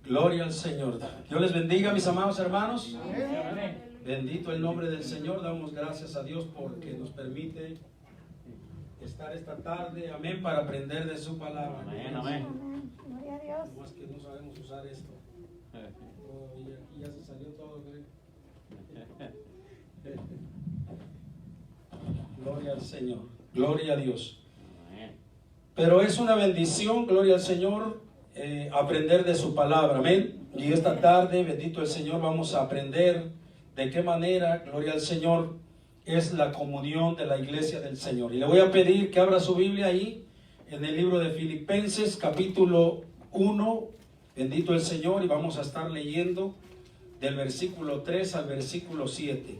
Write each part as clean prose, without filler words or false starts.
Gloria al Señor. Dios les bendiga, mis amados hermanos. Amén. Bendito el nombre del Señor. Damos gracias a Dios porque nos permite estar esta tarde, amén, para aprender de su palabra. Amén, amén. Gloria a Dios. No más que no sabemos usar esto. Oh, y aquí ya se salió todo, ¿eh? Gloria al Señor. Gloria a Dios. Pero es una bendición, gloria al Señor, aprender de su palabra, amén. Y esta tarde, bendito el Señor, vamos a aprender de qué manera, gloria al Señor, es la comunión de la iglesia del Señor. Y le voy a pedir que abra su Biblia ahí, en el libro de Filipenses, capítulo 1, bendito el Señor, y vamos a estar leyendo del versículo 3 al versículo 7.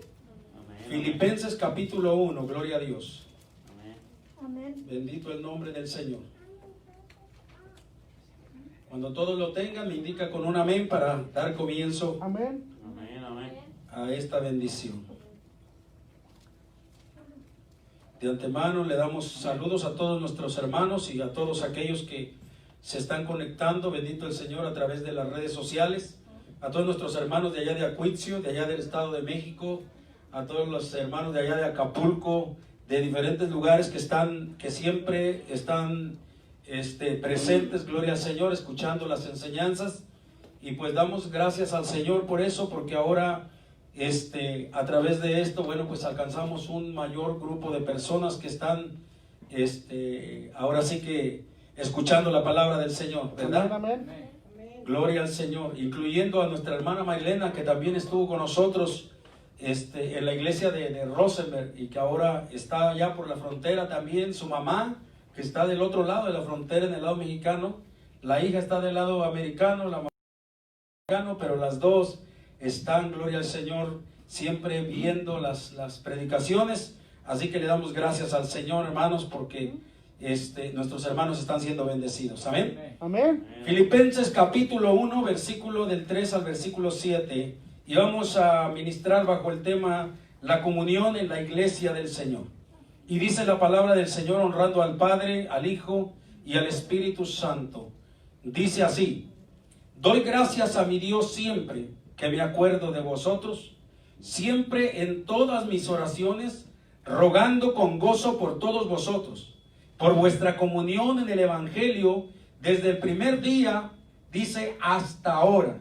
Filipenses capítulo 1, gloria a Dios. Amén. Bendito el nombre del Señor. Cuando todos lo tengan, me indica con un amén para dar comienzo Amén. Amén. a esta bendición. De antemano le damos saludos a todos nuestros hermanos y a todos aquellos que se están conectando, bendito el Señor, a través de las redes sociales. A todos nuestros hermanos de allá de Acuitzio, de allá del Estado de México, a todos los hermanos de allá de Acapulco, de diferentes lugares que siempre están presentes, gloria al Señor, escuchando las enseñanzas. Y pues damos gracias al Señor por eso, porque ahora a través de esto, bueno, pues alcanzamos un mayor grupo de personas que están ahora sí que escuchando la palabra del Señor, ¿verdad? Amén. Gloria al Señor, incluyendo a nuestra hermana Marilena, que también estuvo con nosotros en la iglesia de Rosenberg, y que ahora está allá por la frontera también. Su mamá, que está del otro lado de la frontera, en el lado mexicano. La hija está del lado americano, la mamá americano, pero las dos están, gloria al Señor, siempre viendo las predicaciones. Así que le damos gracias al Señor, hermanos, porque nuestros hermanos están siendo bendecidos. Amén. Amén. Filipenses capítulo 1, versículo del 3 al versículo 7. Y vamos a ministrar bajo el tema la comunión en la iglesia del Señor. Y dice la palabra del Señor, honrando al Padre, al Hijo y al Espíritu Santo. Dice así: doy gracias a mi Dios siempre que me acuerdo de vosotros, siempre en todas mis oraciones, rogando con gozo por todos vosotros, por vuestra comunión en el Evangelio, desde el primer día, dice, hasta ahora,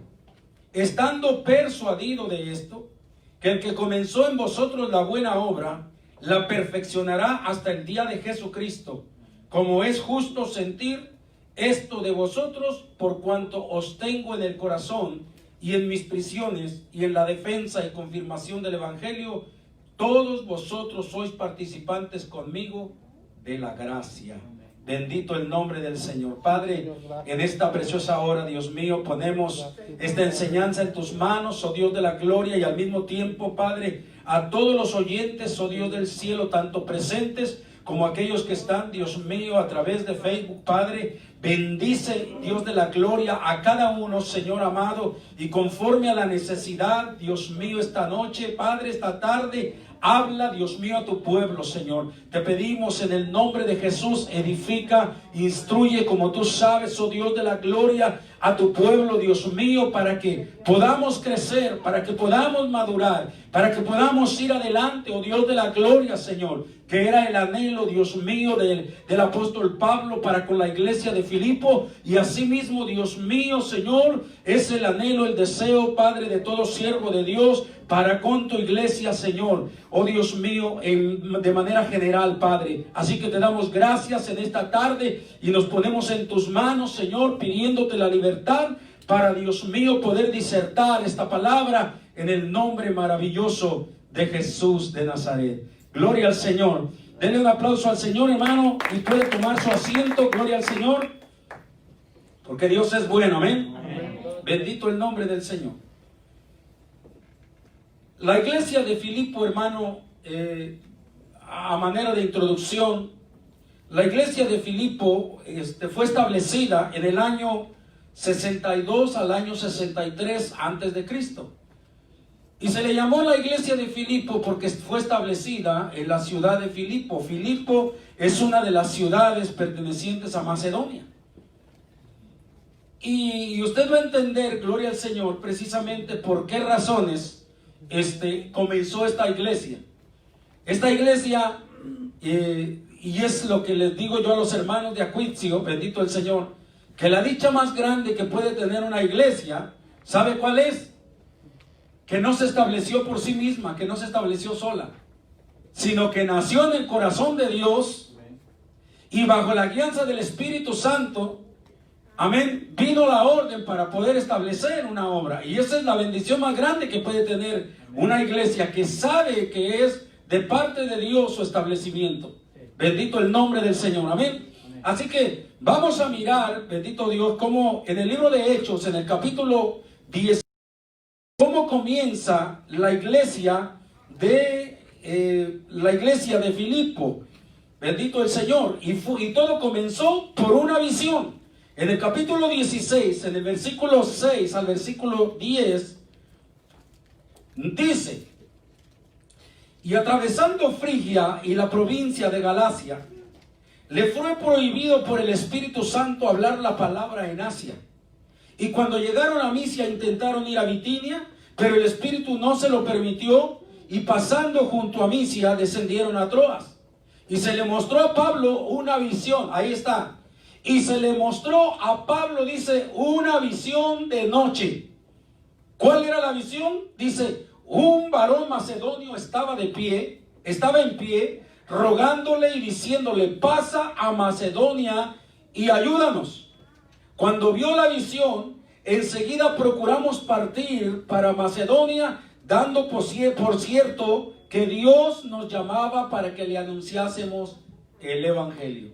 estando persuadido de esto, que el que comenzó en vosotros la buena obra, la perfeccionará hasta el día de Jesucristo, como es justo sentir esto de vosotros, por cuanto os tengo en el corazón y en mis prisiones y en la defensa y confirmación del Evangelio. Todos vosotros sois participantes conmigo de la gracia. Bendito el nombre del Señor. Padre, en esta preciosa hora, Dios mío, ponemos esta enseñanza en tus manos, oh Dios de la gloria, y al mismo tiempo, Padre, a todos los oyentes, oh Dios del cielo, tanto presentes como aquellos que están, Dios mío, a través de Facebook, Padre, bendice, Dios de la gloria, a cada uno, Señor amado, y conforme a la necesidad, Dios mío, esta noche, Padre, esta tarde, habla, Dios mío, a tu pueblo, Señor. Te pedimos en el nombre de Jesús, edifica, instruye como tú sabes, oh Dios de la gloria, a tu pueblo, Dios mío, para que podamos crecer, para que podamos madurar, para que podamos ir adelante, oh Dios de la gloria, Señor, que era el anhelo, Dios mío, del apóstol Pablo para con la iglesia de Filipo, y asimismo, Dios mío, Señor, es el anhelo, el deseo, Padre, de todo siervo de Dios, para con tu iglesia, Señor, oh Dios mío, de manera general, Padre. Así que te damos gracias en esta tarde y nos ponemos en tus manos, Señor, pidiéndote la libertad para, Dios mío, poder disertar esta palabra en el nombre maravilloso de Jesús de Nazaret. Gloria al Señor. Denle un aplauso al Señor, hermano, y puede tomar su asiento. Gloria al Señor, porque Dios es bueno. Amén. Amén. Bendito el nombre del Señor. La iglesia de Filipo, hermano, a manera de introducción, la iglesia de Filipo fue establecida en el año 62 al año 63 antes de Cristo. Y se le llamó la iglesia de Filipo porque fue establecida en la ciudad de Filipo. Filipo es una de las ciudades pertenecientes a Macedonia. Y usted va a entender, gloria al Señor, precisamente por qué razones comenzó esta iglesia. Esta iglesia, y es lo que les digo yo a los hermanos de Acuitzio, bendito el Señor, que la dicha más grande que puede tener una iglesia, ¿sabe cuál es? Que no se estableció por sí misma, que no se estableció sola, sino que nació en el corazón de Dios y bajo la guianza del Espíritu Santo, amén, vino la orden para poder establecer una obra. Y esa es la bendición más grande que puede tener una iglesia, que sabe que es de parte de Dios su establecimiento. Bendito el nombre del Señor, amén. Así que vamos a mirar, bendito Dios, cómo en el libro de Hechos, en el capítulo 10, cómo comienza la iglesia de Filipo. Bendito el Señor. Y todo comenzó por una visión. En el capítulo 16, en el versículo 6 al versículo 10, dice: y atravesando Frigia y la provincia de Galacia, le fue prohibido por el Espíritu Santo hablar la palabra en Asia. Y cuando llegaron a Misia intentaron ir a Bitinia, pero el Espíritu no se lo permitió, y pasando junto a Misia descendieron a Troas. Y se le mostró a Pablo una visión, ahí está. Y se le mostró a Pablo, dice, una visión de noche. ¿Cuál era la visión? Dice, un varón macedonio estaba en pie, rogándole y diciéndole: pasa a Macedonia y ayúdanos. Cuando vio la visión, enseguida procuramos partir para Macedonia, dando por cierto que Dios nos llamaba para que le anunciásemos el Evangelio.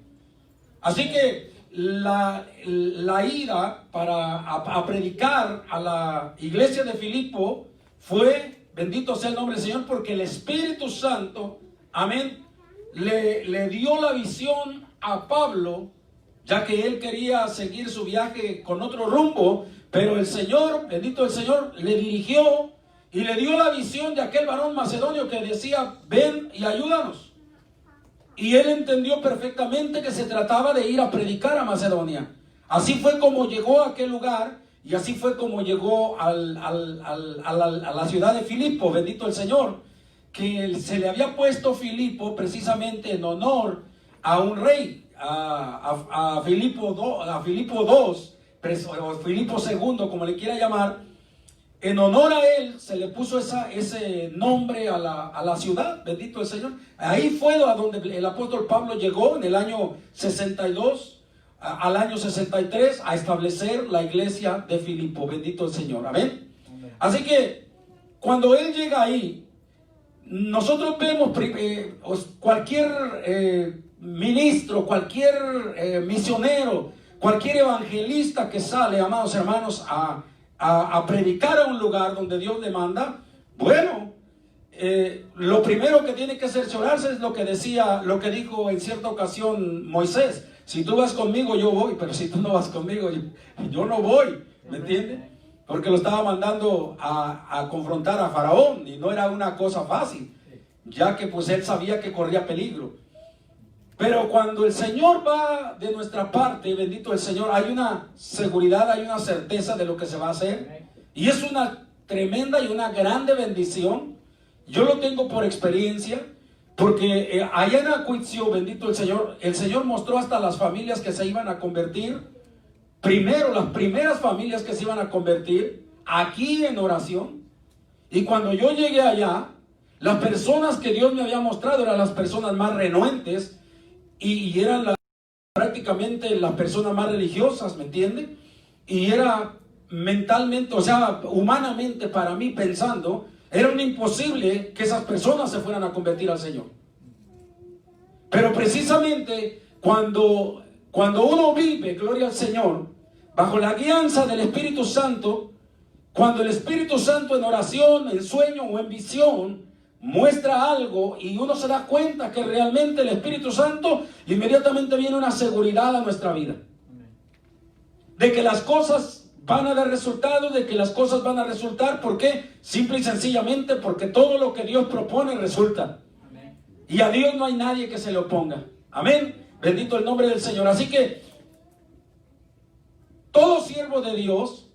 Así que la ida a predicar a la iglesia de Filipo fue, bendito sea el nombre del Señor, porque el Espíritu Santo, amén, le dio la visión a Pablo, ya que él quería seguir su viaje con otro rumbo, pero el Señor, bendito el Señor, le dirigió y le dio la visión de aquel varón macedonio que decía: ven y ayúdanos. Y él entendió perfectamente que se trataba de ir a predicar a Macedonia. Así fue como llegó a aquel lugar, y así fue como llegó a la ciudad de Filipo, bendito el Señor, que se le había puesto Filipo precisamente en honor a un rey, a Filipo II, o Filipo II, como le quiera llamar. En honor a él se le puso ese nombre a la ciudad, bendito el Señor. Ahí fue a donde el apóstol Pablo llegó en el año 62 al año 63 a establecer la iglesia de Filipo, bendito el Señor, amén. Así que cuando él llega ahí, nosotros vemos cualquier ministro, cualquier misionero, cualquier evangelista que sale, amados hermanos, a predicar a un lugar donde Dios le manda. Bueno, lo primero que tiene que cerciorarse es lo que dijo en cierta ocasión Moisés: si tú vas conmigo yo voy, pero si tú no vas conmigo yo no voy, ¿me entiendes? Porque lo estaba mandando a confrontar a Faraón, y no era una cosa fácil, ya que pues él sabía que corría peligro. Pero cuando el Señor va de nuestra parte, bendito el Señor, hay una seguridad, hay una certeza de lo que se va a hacer. Y es una tremenda y una grande bendición. Yo lo tengo por experiencia, porque allá en Acuitzio, bendito el Señor mostró hasta las familias que se iban a convertir. Primero, las primeras familias que se iban a convertir aquí en oración. Y cuando yo llegué allá, las personas que Dios me había mostrado eran las personas más renuentes, y eran prácticamente las personas más religiosas, ¿me entiende? Y era mentalmente, o sea, humanamente, para mí pensando, era un imposible que esas personas se fueran a convertir al Señor. Pero precisamente cuando uno vive, gloria al Señor, bajo la guianza del Espíritu Santo, cuando el Espíritu Santo en oración, en sueño o en visión muestra algo y uno se da cuenta que realmente el Espíritu Santo, inmediatamente viene una seguridad a nuestra vida de que las cosas van a dar resultados, de que las cosas van a resultar. ¿Por qué? Simple y sencillamente porque todo lo que Dios propone resulta. Y a Dios no hay nadie que se le oponga. Amén. Bendito el nombre del Señor. Así que todo siervo de Dios,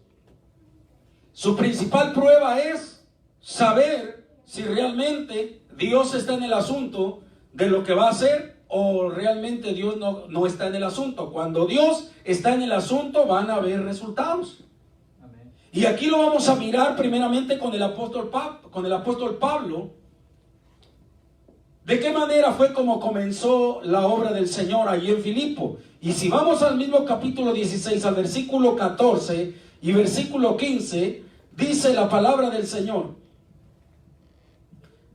su principal prueba es saber si realmente Dios está en el asunto de lo que va a hacer, o realmente Dios no está en el asunto. Cuando Dios está en el asunto, van a haber resultados. Amén. Y aquí lo vamos a mirar primeramente con el apóstol Pablo. ¿De qué manera fue como comenzó la obra del Señor allí en Filipo? Y si vamos al mismo capítulo 16, al versículo 14 y versículo 15, dice la palabra del Señor.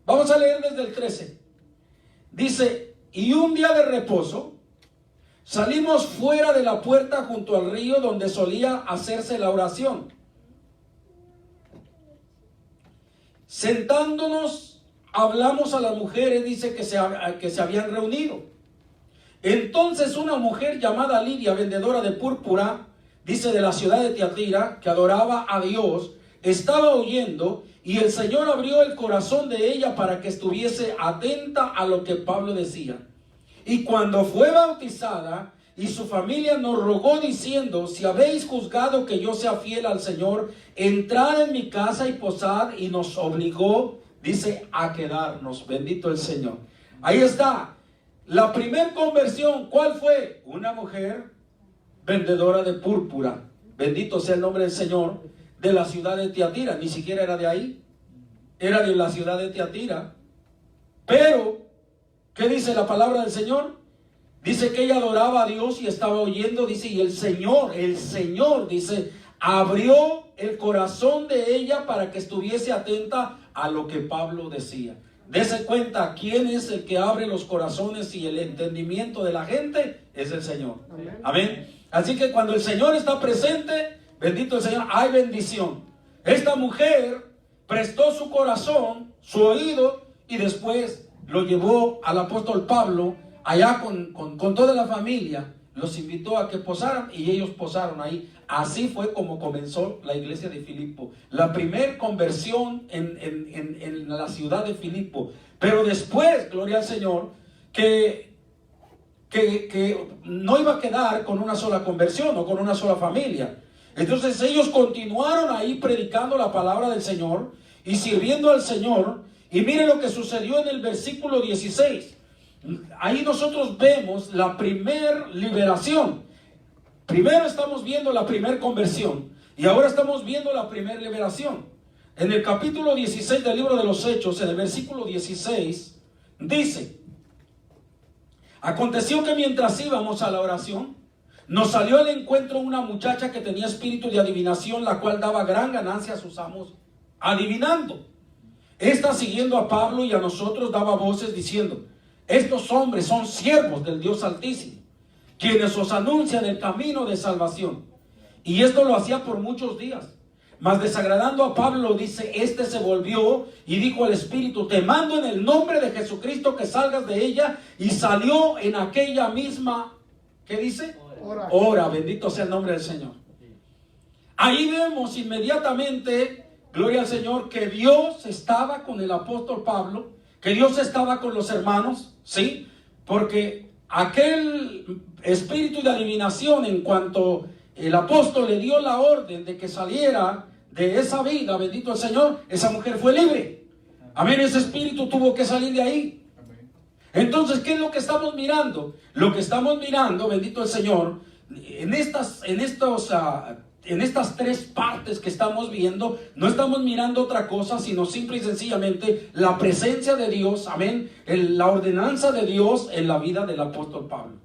Vamos a leer desde el 13. Dice: y un día de reposo, salimos fuera de la puerta junto al río donde solía hacerse la oración. Sentándonos, hablamos a las mujeres, dice que se habían reunido. Entonces una mujer llamada Lidia, vendedora de púrpura, dice de la ciudad de Tiatira, que adoraba a Dios, estaba oyendo, y el Señor abrió el corazón de ella para que estuviese atenta a lo que Pablo decía. Y cuando fue bautizada, y su familia nos rogó diciendo: si habéis juzgado que yo sea fiel al Señor, entrad en mi casa y posad, y nos obligó, dice, a quedarnos. Bendito el Señor. Ahí está. La primer conversión, ¿cuál fue? Una mujer vendedora de púrpura. Bendito sea el nombre del Señor. De la ciudad de Tiatira. Ni siquiera era de ahí. Era de la ciudad de Tiatira. Pero, ¿qué dice la palabra del Señor? Dice que ella adoraba a Dios y estaba oyendo. Dice, y el Señor, dice, abrió el corazón de ella para que estuviese atenta a lo que Pablo decía. Dese cuenta, ¿quién es el que abre los corazones y el entendimiento de la gente? Es el Señor. Amén. Amén. Así que cuando el Señor está presente, bendito el Señor, hay bendición. Esta mujer prestó su corazón, su oído, y después lo llevó al apóstol Pablo, allá con toda la familia. Los invitó a que posaran y ellos posaron ahí. Así fue como comenzó la iglesia de Filipo. La primer conversión en la ciudad de Filipo. Pero después, gloria al Señor, que no iba a quedar con una sola conversión o con una sola familia. Entonces ellos continuaron ahí predicando la palabra del Señor y sirviendo al Señor. Y mire lo que sucedió en el versículo 16. Ahí nosotros vemos la primer liberación. Primero estamos viendo la primer conversión y ahora estamos viendo la primer liberación. En el capítulo 16 del libro de los Hechos, en el versículo 16, dice: aconteció que mientras íbamos a la oración, nos salió al encuentro una muchacha que tenía espíritu de adivinación, la cual daba gran ganancia a sus amos adivinando. Esta, siguiendo a Pablo y a nosotros, daba voces diciendo: estos hombres son siervos del Dios Altísimo, quienes os anuncian el camino de salvación. Y esto lo hacía por muchos días. Mas desagradando a Pablo, dice, este se volvió y dijo al espíritu: te mando en el nombre de Jesucristo que salgas de ella. Y salió en aquella misma, ¿qué dice? Hora. Bendito sea el nombre del Señor. Ahí vemos inmediatamente, gloria al Señor, que Dios estaba con el apóstol Pablo, que Dios estaba con los hermanos, ¿sí? Porque aquel espíritu de adivinación, en cuanto el apóstol le dio la orden de que saliera de esa vida, bendito el Señor, esa mujer fue libre. Amén, ese espíritu tuvo que salir de ahí. Entonces, ¿qué es lo que estamos mirando? Lo que estamos mirando, bendito el Señor, en estas tres partes que estamos viendo, no estamos mirando otra cosa, sino simple y sencillamente la presencia de Dios, amén, la ordenanza de Dios en la vida del apóstol Pablo.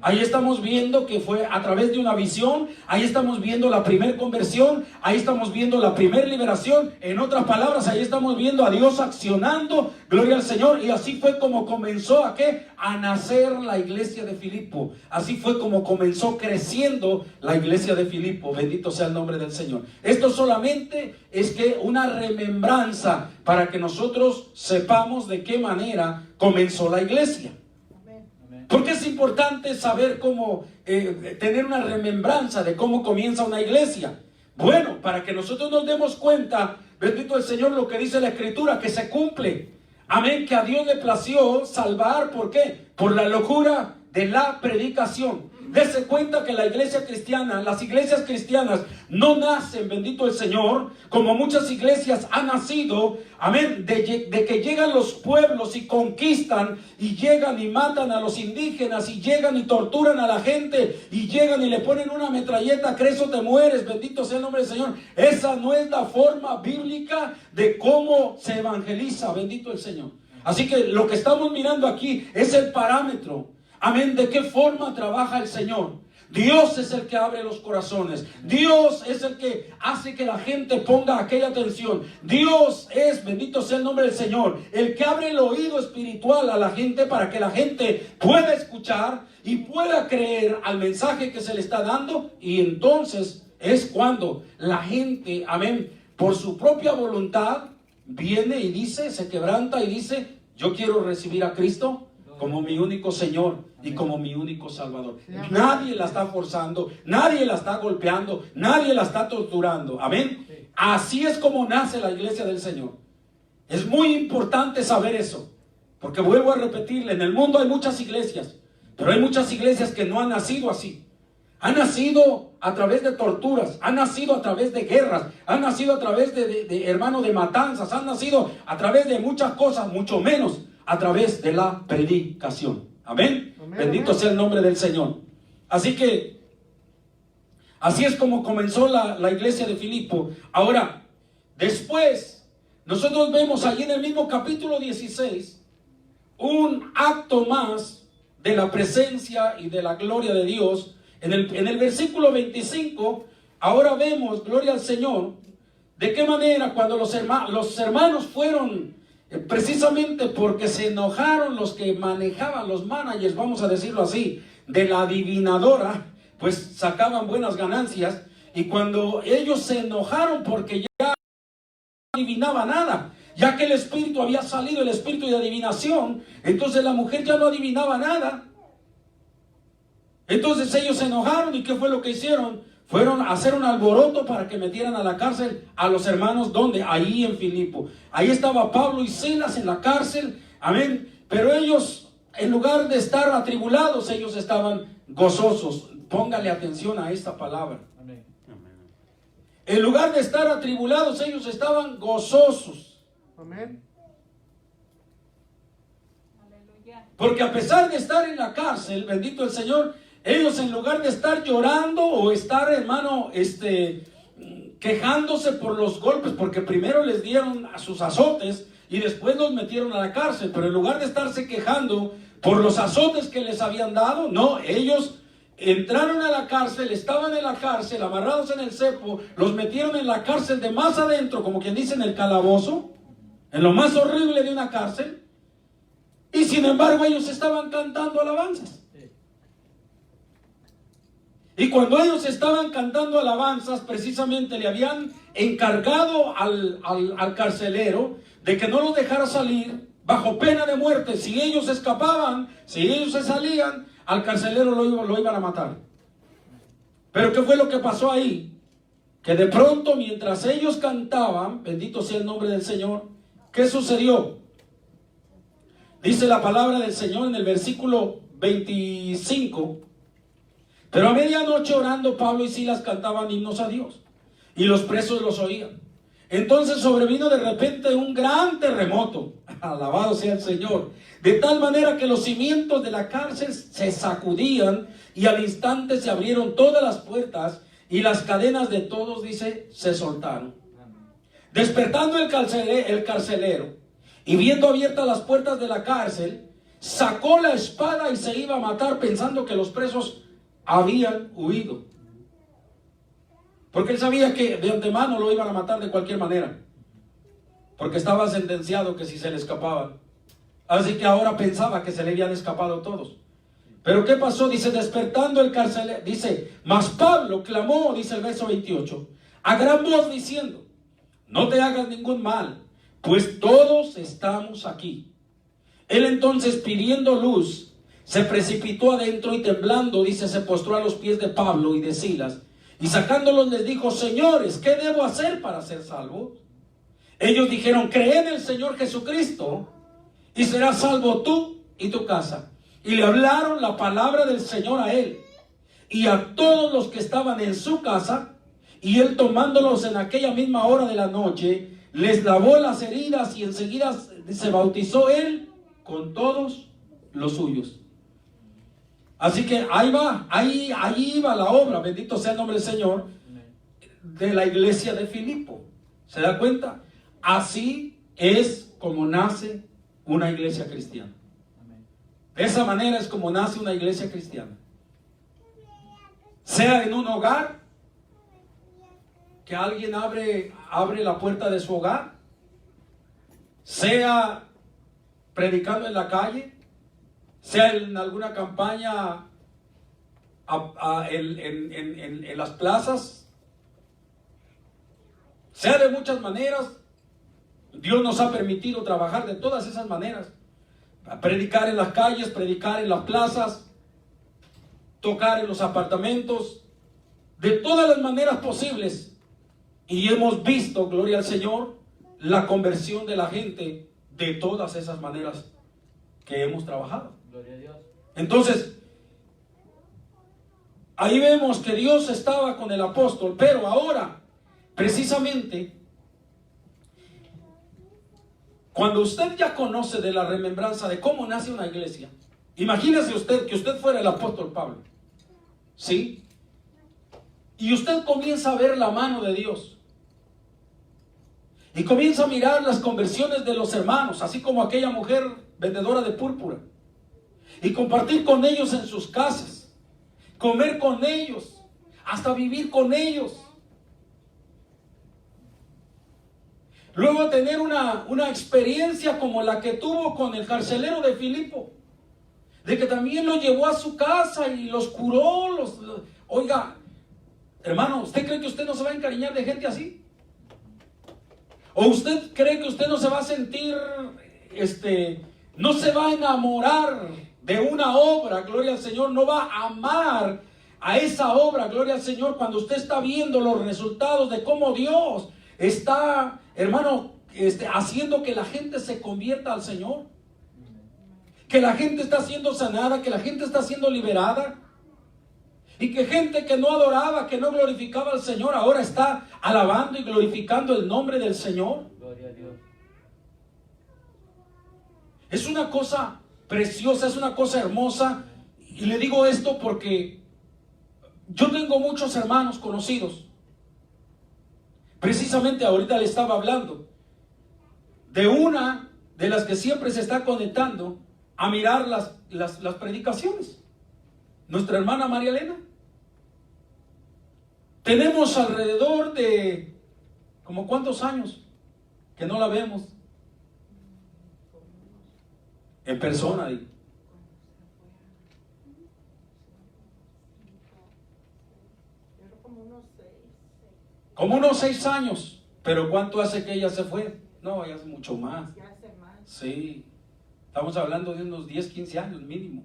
Ahí estamos viendo que fue a través de una visión. Ahí estamos viendo la primer conversión. Ahí estamos viendo la primer liberación. En otras palabras, ahí estamos viendo a Dios accionando. Gloria al Señor. Y así fue como comenzó a nacer la iglesia de Filipo. Así fue como comenzó creciendo la iglesia de Filipo. Bendito sea el nombre del Señor. Esto solamente es que una remembranza para que nosotros sepamos de qué manera comenzó la iglesia. Porque es importante saber cómo, tener una remembranza de cómo comienza una iglesia. Bueno, para que nosotros nos demos cuenta, bendito el Señor, lo que dice la Escritura, que se cumple. Amén, que a Dios le plació salvar, ¿por qué? Por la locura de la predicación. Dese cuenta que la iglesia cristiana, las iglesias cristianas no nacen, bendito el Señor, como muchas iglesias han nacido, amén, de que llegan los pueblos y conquistan, y llegan y matan a los indígenas, y llegan y torturan a la gente, y llegan y le ponen una metralleta, crees o te mueres, bendito sea el nombre del Señor. Esa no es la forma bíblica de cómo se evangeliza, bendito el Señor. Así que lo que estamos mirando aquí es el parámetro. Amén, ¿de qué forma trabaja el Señor? Dios es el que abre los corazones. Dios es el que hace que la gente ponga aquella atención. Dios es, bendito sea el nombre del Señor, el que abre el oído espiritual a la gente para que la gente pueda escuchar y pueda creer al mensaje que se le está dando. Y entonces es cuando la gente, amén, por su propia voluntad viene y dice, se quebranta y dice: yo quiero recibir a Cristo como mi único Señor y como mi único Salvador. Nadie la está forzando, nadie la está golpeando, nadie la está torturando. Amén. Así es como nace la iglesia del Señor. Es muy importante saber eso, porque vuelvo a repetirle, en el mundo hay muchas iglesias, pero hay muchas iglesias que no han nacido así. Han nacido a través de torturas, han nacido a través de guerras, han nacido a través hermano, de matanzas, han nacido a través de muchas cosas, mucho menos a través de la predicación. Amén. Bendito sea el nombre del Señor. Así que, así es como comenzó la iglesia de Filipo. Ahora, después, nosotros vemos allí en el mismo capítulo 16, un acto más de la presencia y de la gloria de Dios. En el versículo 25, ahora vemos, gloria al Señor, de qué manera cuando los hermanos fueron, precisamente porque se enojaron los que manejaban, los managers, vamos a decirlo así, de la adivinadora, pues sacaban buenas ganancias. Y cuando ellos se enojaron porque ya no adivinaba nada, ya que el espíritu había salido, el espíritu de adivinación, entonces la mujer ya no adivinaba nada. Entonces ellos se enojaron, y ¿qué fue lo que hicieron? Fueron a hacer un alboroto para que metieran a la cárcel a los hermanos. ¿Dónde? Ahí en Filipo. Ahí estaba Pablo y Silas en la cárcel. Amén. Pero ellos, en lugar de estar atribulados, ellos estaban gozosos. Póngale atención a esta palabra. Amén. En lugar de estar atribulados, ellos estaban gozosos. Amén. Porque a pesar de estar en la cárcel, bendito el Señor, ellos, en lugar de estar llorando o estar, hermano, quejándose por los golpes, porque primero les dieron a sus azotes y después los metieron a la cárcel, pero en lugar de estarse quejando por los azotes que les habían dado, no, ellos entraron a la cárcel, estaban en la cárcel, amarrados en el cepo, los metieron en la cárcel de más adentro, como quien dice, en el calabozo, en lo más horrible de una cárcel, y sin embargo ellos estaban cantando alabanzas. Y cuando ellos estaban cantando alabanzas, precisamente le habían encargado al carcelero de que no los dejara salir bajo pena de muerte. Si ellos escapaban, si ellos se salían, al carcelero lo iban a matar. Pero ¿qué fue lo que pasó ahí? Que de pronto, mientras ellos cantaban, bendito sea el nombre del Señor, ¿qué sucedió? Dice la palabra del Señor en el versículo 25... Pero a medianoche, orando, Pablo y Silas cantaban himnos a Dios, y los presos los oían. Entonces sobrevino de repente un gran terremoto, alabado sea el Señor, de tal manera que los cimientos de la cárcel se sacudían, y al instante se abrieron todas las puertas, y las cadenas de todos, dice, se soltaron. Despertando el carcelero, y viendo abiertas las puertas de la cárcel, sacó la espada y se iba a matar, pensando que los presos habían huido, porque él sabía que de antemano lo iban a matar de cualquier manera, porque estaba sentenciado que si se le escapaban. Así que ahora pensaba que se le habían escapado todos. Pero ¿qué pasó? Dice, despertando el carcelero, dice, mas Pablo clamó, dice el verso 28, a gran voz diciendo, no te hagas ningún mal, pues todos estamos aquí. Él entonces, pidiendo luz, se precipitó adentro y temblando, dice, se postró a los pies de Pablo y de Silas, Y sacándolos les dijo: señores, ¿qué debo hacer para ser salvo? Ellos dijeron: cree en el Señor Jesucristo y serás salvo tú y tu casa. Y le hablaron la palabra del Señor a él y a todos los que estaban en su casa. Y él, tomándolos en aquella misma hora de la noche, les lavó las heridas, y enseguida se bautizó él con todos los suyos. Así que ahí iba la obra, bendito sea el nombre del Señor, de la iglesia de Filipo. ¿Se da cuenta? Así es como nace una iglesia cristiana. De esa manera es como nace una iglesia cristiana. Sea en un hogar, que alguien abre la puerta de su hogar, sea predicando en la calle, sea en alguna campaña en las plazas, sea de muchas maneras. Dios nos ha permitido trabajar de todas esas maneras: predicar en las calles, predicar en las plazas, tocar en los apartamentos, de todas las maneras posibles. Y hemos visto, gloria al Señor, la conversión de la gente de todas esas maneras que hemos trabajado. Gloria a Dios. Entonces, ahí vemos que Dios estaba con el apóstol. Pero ahora, precisamente, cuando usted ya conoce de la remembranza de cómo nace una iglesia, imagínese usted que usted fuera el apóstol Pablo, ¿sí? Y usted comienza a ver la mano de Dios. Y comienza a mirar las conversiones de los hermanos, así como aquella mujer vendedora de púrpura. Y compartir con ellos en sus casas, comer con ellos, hasta vivir con ellos. Luego tener una experiencia como la que tuvo con el carcelero de Filipo, de que también lo llevó a su casa y los curó. Oiga, hermano, ¿usted cree que usted no se va a encariñar de gente así? ¿O usted cree que usted no se va a sentir, no se va a enamorar de una obra, gloria al Señor, no va a amar a esa obra, gloria al Señor, cuando usted está viendo los resultados de cómo Dios está, hermano, haciendo que la gente se convierta al Señor? Que la gente está siendo sanada, que la gente está siendo liberada. Y que gente que no adoraba, que no glorificaba al Señor, ahora está alabando y glorificando el nombre del Señor. Gloria a Dios. Es una cosa preciosa, es una cosa hermosa. Y le digo esto porque yo tengo muchos hermanos conocidos. Precisamente ahorita le estaba hablando de una de las que siempre se está conectando a mirar las predicaciones. Nuestra hermana María Elena. Tenemos alrededor de, ¿como cuántos años que no la vemos en persona? Digo. Como unos 6 años. Pero ¿cuánto hace que ella se fue? No, ya hace mucho más. Sí, estamos hablando de unos 10, 15 años mínimo.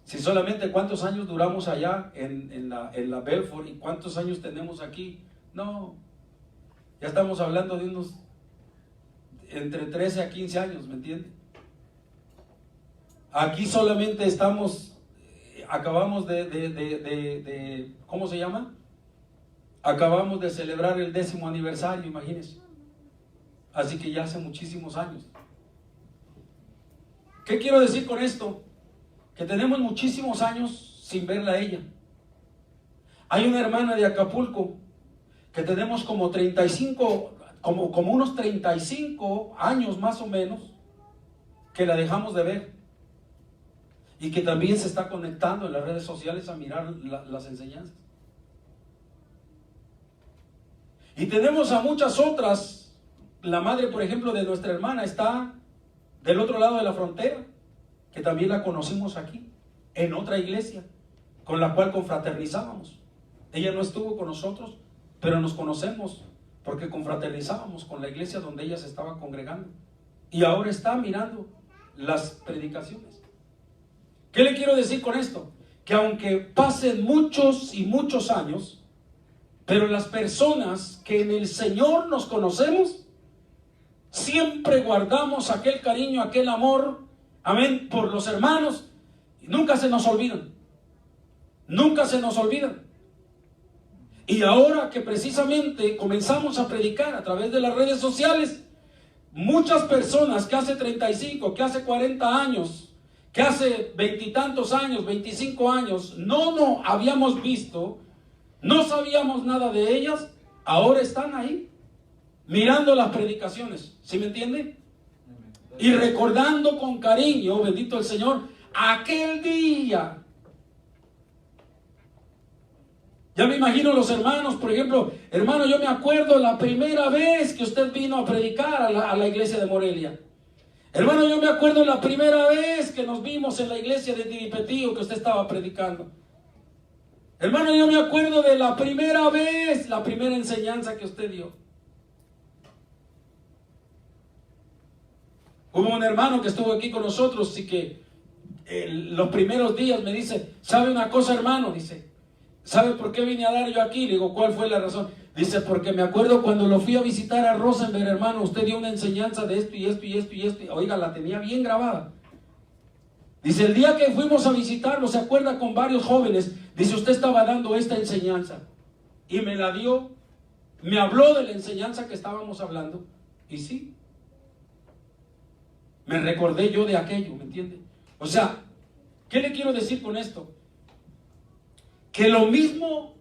Si solamente cuántos años duramos allá en la Belfort y cuántos años tenemos aquí. No, ya estamos hablando de unos entre 13 a 15 años, ¿me entiende? Aquí solamente acabamos de ¿cómo se llama? Acabamos de celebrar el 10º aniversario, imagínense. Así que ya hace muchísimos años. ¿Qué quiero decir con esto? Que tenemos muchísimos años sin verla a ella. Hay una hermana de Acapulco que tenemos como 35, como unos 35 años más o menos que la dejamos de ver, y que también se está conectando en las redes sociales a mirar las enseñanzas. Y tenemos a muchas otras. La madre, por ejemplo, de nuestra hermana está del otro lado de la frontera, que también la conocimos aquí, en otra iglesia, con la cual confraternizábamos. Ella no estuvo con nosotros, pero nos conocemos, porque confraternizábamos con la iglesia donde ella se estaba congregando. Y ahora está mirando las predicaciones. ¿Qué le quiero decir con esto? que aunque pasen muchos y muchos años, pero las personas que en el Señor nos conocemos, siempre guardamos aquel cariño, aquel amor, amén, por los hermanos, y nunca se nos olvidan. Nunca se nos olvidan. Y ahora que precisamente comenzamos a predicar a través de las redes sociales, muchas personas que hace 35, que hace 40 años, que hace 20 y tantos años, 25 años, no habíamos visto, no sabíamos nada de ellas, ahora están ahí, mirando las predicaciones, ¿sí me entiende? Y recordando con cariño, bendito el Señor, aquel día. Ya me imagino los hermanos, por ejemplo, hermano, yo me acuerdo la primera vez que usted vino a predicar a la iglesia de Morelia. Hermano, yo me acuerdo la primera vez que nos vimos en la iglesia de Tiripetío que usted estaba predicando. Hermano, yo me acuerdo de la primera vez, la primera enseñanza que usted dio. Hubo un hermano que estuvo aquí con nosotros y que los primeros días me dice, ¿sabe una cosa, hermano? Dice, ¿sabe por qué vine a dar yo aquí? Le digo, ¿cuál fue la razón? Dice, porque me acuerdo cuando lo fui a visitar a Rosenberg, hermano, usted dio una enseñanza de esto y esto y esto y esto. Oiga, la tenía bien grabada. Dice, el día que fuimos a visitarlo, se acuerda con varios jóvenes, dice, usted estaba dando esta enseñanza. Y me la dio, me habló de la enseñanza que estábamos hablando. Y sí, me recordé yo de aquello, ¿me entiende? O sea, ¿qué le quiero decir con esto? Que lo mismo,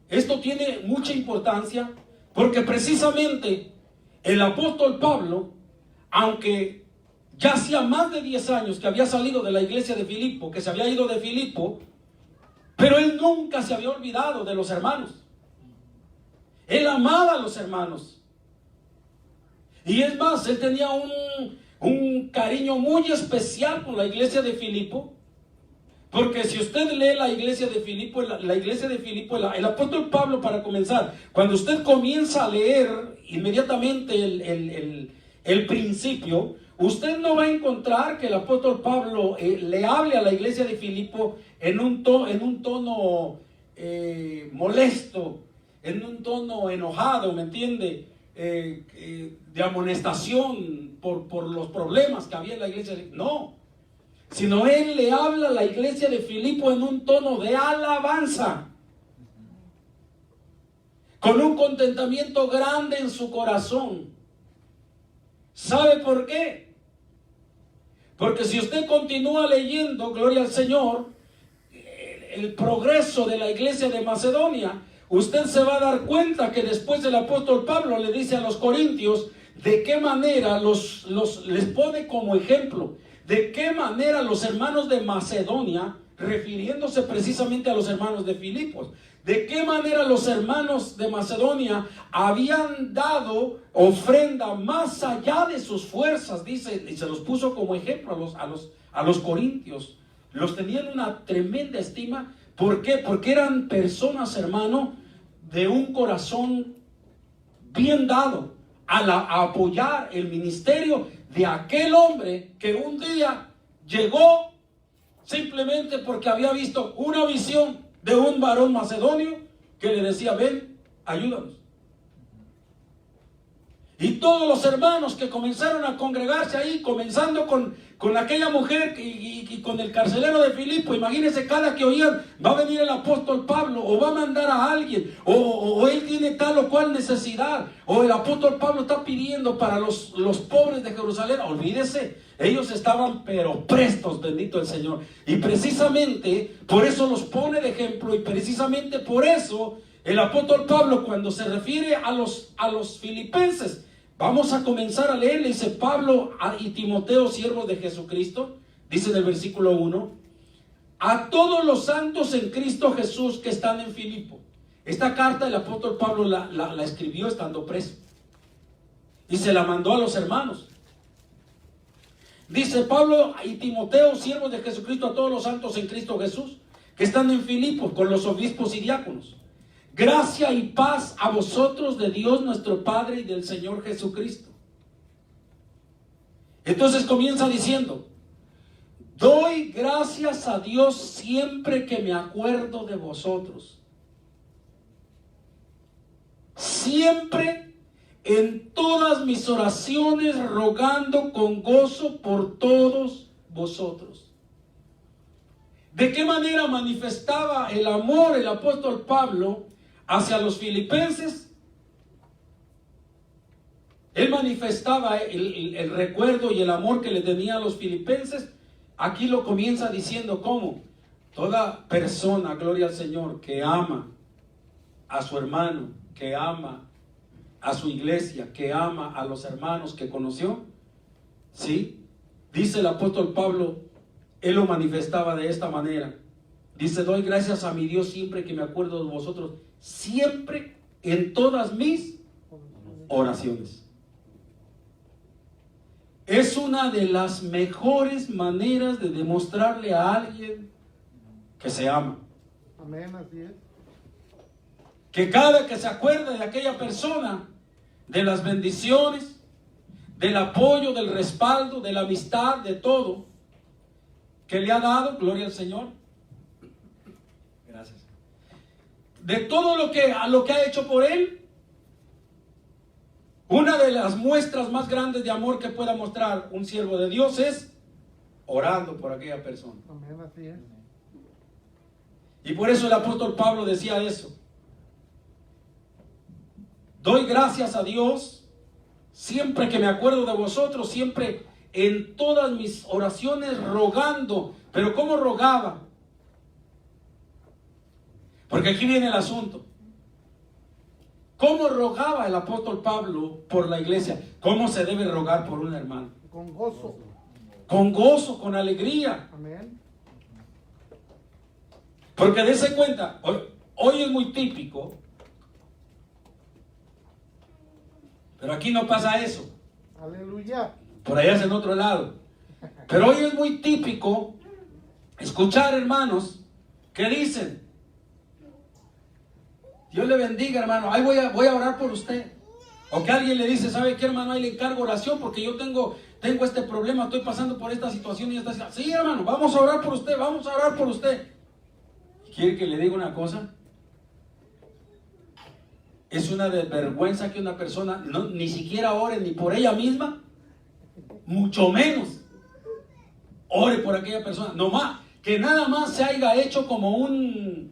esto tiene mucha importancia, porque precisamente el apóstol Pablo, aunque ya hacía más de 10 años que había salido de la iglesia de Filipo, que se había ido de Filipo, pero él nunca se había olvidado de los hermanos. Él amaba a los hermanos. Y es más, él tenía un cariño muy especial con la iglesia de Filipo. Porque si usted lee la iglesia de Filipo, el apóstol Pablo, para comenzar, cuando usted comienza a leer inmediatamente el principio, usted no va a encontrar que el apóstol Pablo le hable a la iglesia de Filipo en un tono molesto, en un tono enojado, ¿me entiende? De amonestación por los problemas que había en la iglesia. No. Sino él le habla a la iglesia de Filipo en un tono de alabanza, con un contentamiento grande en su corazón. ¿Sabe por qué? Porque si usted continúa leyendo, gloria al Señor, el progreso de la iglesia de Macedonia, usted se va a dar cuenta que después el apóstol Pablo le dice a los corintios de qué manera les pone como ejemplo. De qué manera los hermanos de Macedonia, refiriéndose precisamente a los hermanos de Filipos, de qué manera los hermanos de Macedonia habían dado ofrenda más allá de sus fuerzas, dice, y se los puso como ejemplo a los corintios. Los tenían una tremenda estima. ¿Por qué? Porque eran personas, hermano, de un corazón bien dado a apoyar el ministerio de aquel hombre que un día llegó simplemente porque había visto una visión de un varón macedonio que le decía, ven, ayúdanos. Y todos los hermanos que comenzaron a congregarse ahí, comenzando con aquella mujer y con el carcelero de Filipo, imagínense, cada que oían, va a venir el apóstol Pablo, o va a mandar a alguien, o él tiene tal o cual necesidad, o el apóstol Pablo está pidiendo para los pobres de Jerusalén. Olvídese, ellos estaban pero prestos, bendito el Señor. Y precisamente por eso los pone de ejemplo, y precisamente por eso el apóstol Pablo, cuando se refiere a los filipenses, vamos a comenzar a leer, le dice Pablo y Timoteo, siervos de Jesucristo, dice en el versículo 1, a todos los santos en Cristo Jesús que están en Filipo. Esta carta el apóstol Pablo la escribió estando preso y se la mandó a los hermanos. Dice Pablo y Timoteo, siervos de Jesucristo, a todos los santos en Cristo Jesús que están en Filipo, con los obispos y diáconos. Gracia y paz a vosotros de Dios nuestro Padre y del Señor Jesucristo. Entonces comienza diciendo, Doy gracias a Dios siempre que me acuerdo de vosotros. Siempre en todas mis oraciones rogando con gozo por todos vosotros. ¿De qué manera manifestaba el amor el apóstol Pablo hacia los filipenses? Él manifestaba el recuerdo y el amor que le tenía a los filipenses. Aquí lo comienza diciendo ¿cómo? Toda persona, gloria al Señor, que ama a su hermano, que ama a su iglesia, que ama a los hermanos que conoció, ¿sí? Dice el apóstol Pablo, él lo manifestaba de esta manera. Dice, doy gracias a mi Dios siempre que me acuerdo de vosotros, siempre en todas mis oraciones. Es una de las mejores maneras de demostrarle a alguien que se ama. Amén, así es. Que cada que se acuerda de aquella persona, de las bendiciones, del apoyo, del respaldo, de la amistad, de todo que le ha dado, gloria al Señor. Gracias. De todo lo que ha hecho por él. Una de las muestras más grandes de amor que pueda mostrar un siervo de Dios es orando por aquella persona. Amén, así es. Y por eso el apóstol Pablo decía eso. Doy gracias a Dios siempre que me acuerdo de vosotros, siempre en todas mis oraciones rogando. Pero ¿cómo rogaba? Porque aquí viene el asunto. ¿Cómo rogaba el apóstol Pablo por la iglesia? ¿Cómo se debe rogar por un hermano? Con gozo. Con gozo, con alegría. Amén. Porque dése cuenta, hoy es muy típico, pero aquí no pasa eso. Aleluya. Por allá es en otro lado. Pero hoy es muy típico escuchar hermanos que dicen, Dios le bendiga, hermano, ahí voy a orar por usted. O que alguien le dice, ¿sabe qué, hermano? Ahí le encargo oración porque yo tengo este problema, estoy pasando por esta situación y esta situación. Sí, hermano, vamos a orar por usted, vamos a orar por usted. ¿Quiere que le diga una cosa? Es una desvergüenza que una persona ni siquiera ore ni por ella misma, mucho menos ore por aquella persona. No más, que nada más se haya hecho como una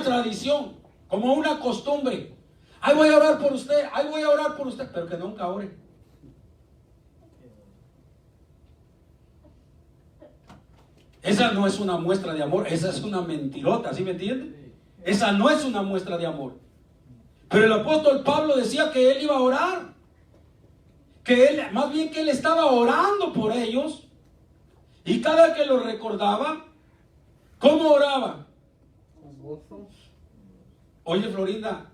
tradición, como una costumbre. Ahí voy a orar por usted, ahí voy a orar por usted, pero que nunca ore. Esa no es una muestra de amor, esa es una mentirota, ¿sí me entiende? Esa no es una muestra de amor. Pero el apóstol Pablo decía que él iba a orar, más bien que él estaba orando por ellos, y cada que lo recordaba, ¿cómo oraba? Con gozo. Oye, Florinda,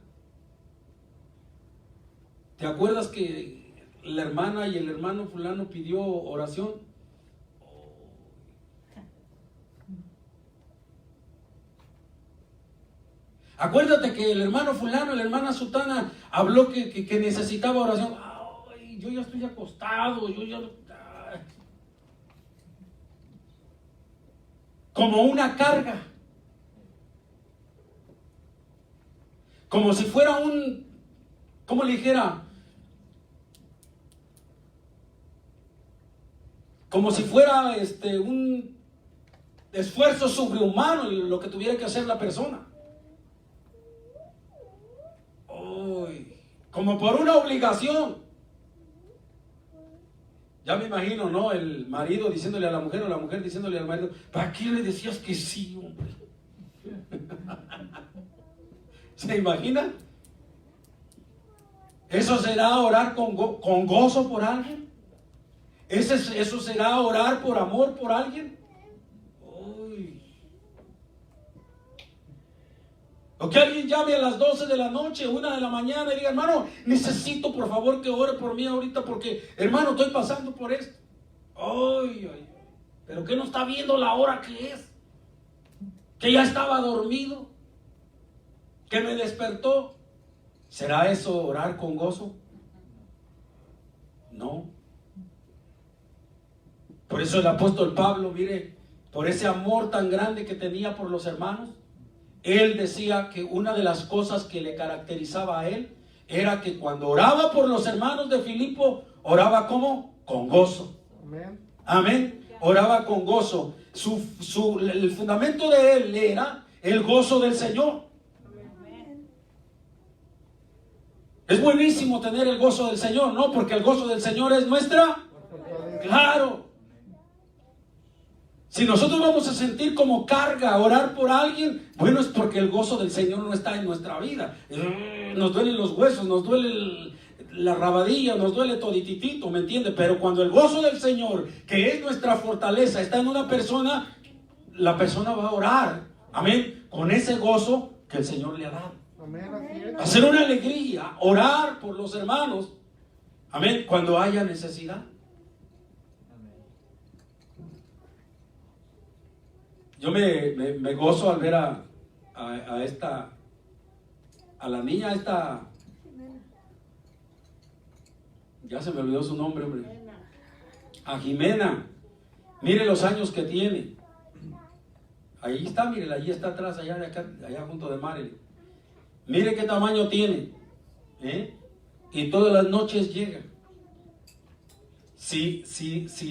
¿te acuerdas que la hermana y el hermano fulano pidió oración? Acuérdate que el hermano fulano, la hermana sutana habló que necesitaba oración. Ay, yo ya estoy acostado, como una carga. Como si fuera ¿cómo le dijera? Como si fuera un esfuerzo sobrehumano lo que tuviera que hacer la persona. Como por una obligación. Ya me imagino, ¿no? El marido diciéndole a la mujer o la mujer diciéndole al marido, ¿para qué le decías que sí, hombre? ¿Se imagina? ¿Eso será orar con gozo por alguien? ¿Eso será orar por amor por alguien? O que alguien llame a las 12 de la noche, 1 de la mañana y diga, hermano, necesito por favor que ore por mí ahorita porque, hermano, estoy pasando por esto. Pero que no está viendo la hora que es. Que ya estaba dormido. Que me despertó. ¿Será eso orar con gozo? No. Por Por eso el apóstol Pablo, mire, por ese amor tan grande que tenía por los hermanos, él decía que una de las cosas que le caracterizaba a él era que cuando oraba por los hermanos de Filipo, oraba como con gozo. Amén. Amén. Oraba con gozo. El fundamento de él era el gozo del Señor. Es buenísimo tener el gozo del Señor, ¿no? Porque el gozo del Señor es nuestra. Claro. Si nosotros vamos a sentir como carga orar por alguien, bueno, es porque el gozo del Señor no está en nuestra vida. Nos duelen los huesos, nos duele la rabadilla, nos duele todititito, ¿me entiende? Pero cuando el gozo del Señor, que es nuestra fortaleza, está en una persona, la persona va a orar, amén, con ese gozo que el Señor le ha dado. Amén. Así es. Hacer una alegría, orar por los hermanos, amén, cuando haya necesidad. Yo me gozo al ver a la niña esta, ya se me olvidó su nombre, hombre, a Jimena. Mire los años que tiene. Ahí está, mire, allí está atrás, allá junto de Marilyn. Mire qué tamaño tiene, y todas las noches llega. Si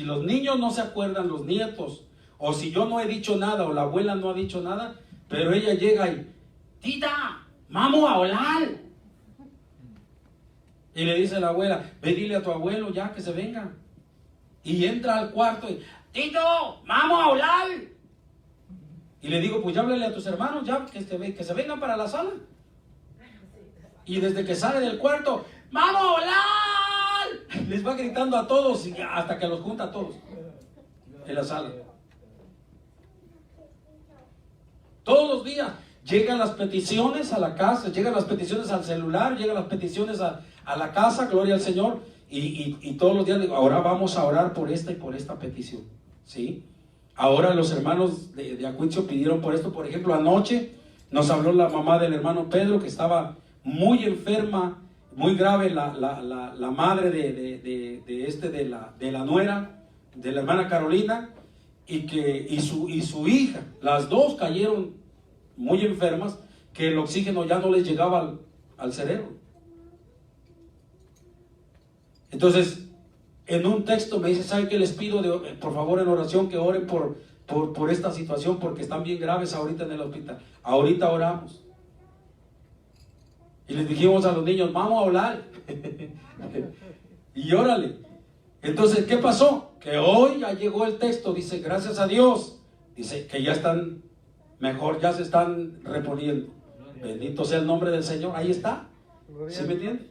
los niños no se acuerdan, los nietos, o si yo no he dicho nada, o la abuela no ha dicho nada, pero ella llega y, tita, vamos a hablar. Y le dice la abuela, ve, dile a tu abuelo ya que se venga. Y entra al cuarto y, Tito, vamos a hablar. Y le digo, pues ya háblale a tus hermanos, ya que se vengan para la sala. Y desde que sale del cuarto, ¡vamos a hablar! Les va gritando a todos hasta que los junta a todos en la sala. Todos los días llegan las peticiones a la casa, llegan las peticiones al celular, llegan las peticiones a la casa, gloria al Señor. Y todos los días digo, ahora vamos a orar por esta y por esta petición, ¿sí? Ahora los hermanos de Acuitzio pidieron por esto. Por ejemplo, anoche nos habló la mamá del hermano Pedro, que estaba muy enferma, muy grave, la madre de la nuera, de la hermana Carolina, y su hija, las dos cayeron muy enfermas, que el oxígeno ya no les llegaba al cerebro. Entonces, en un texto me dice, ¿sabe qué? Les pido por favor en oración que oren por esta situación, porque están bien graves ahorita en el hospital. Ahorita oramos. Y les dijimos a los niños, vamos a hablar. Y órale. Entonces, ¿qué pasó? Que hoy ya llegó el texto, dice, gracias a Dios, dice que ya están mejor, ya se están reponiendo. Bendito sea el nombre del Señor. Ahí está. ¿Sí me entiende?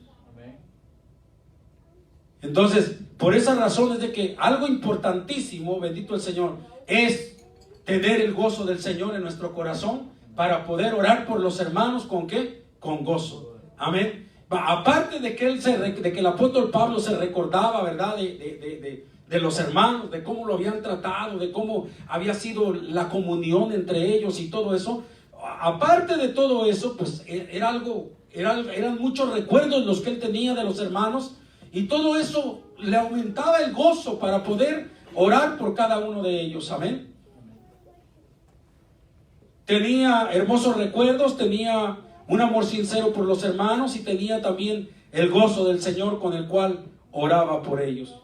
Entonces, por esa razón es de que algo importantísimo, bendito el Señor, es tener el gozo del Señor en nuestro corazón para poder orar por los hermanos. ¿Con qué? Con gozo. Amén. Aparte de que el apóstol Pablo se recordaba, ¿verdad? De los hermanos, de cómo lo habían tratado, de cómo había sido la comunión entre ellos y todo eso. Aparte de todo eso, pues eran muchos recuerdos los que él tenía de los hermanos. Y todo eso le aumentaba el gozo para poder orar por cada uno de ellos. Amén. Tenía hermosos recuerdos, tenía un amor sincero por los hermanos y tenía también el gozo del Señor con el cual oraba por ellos.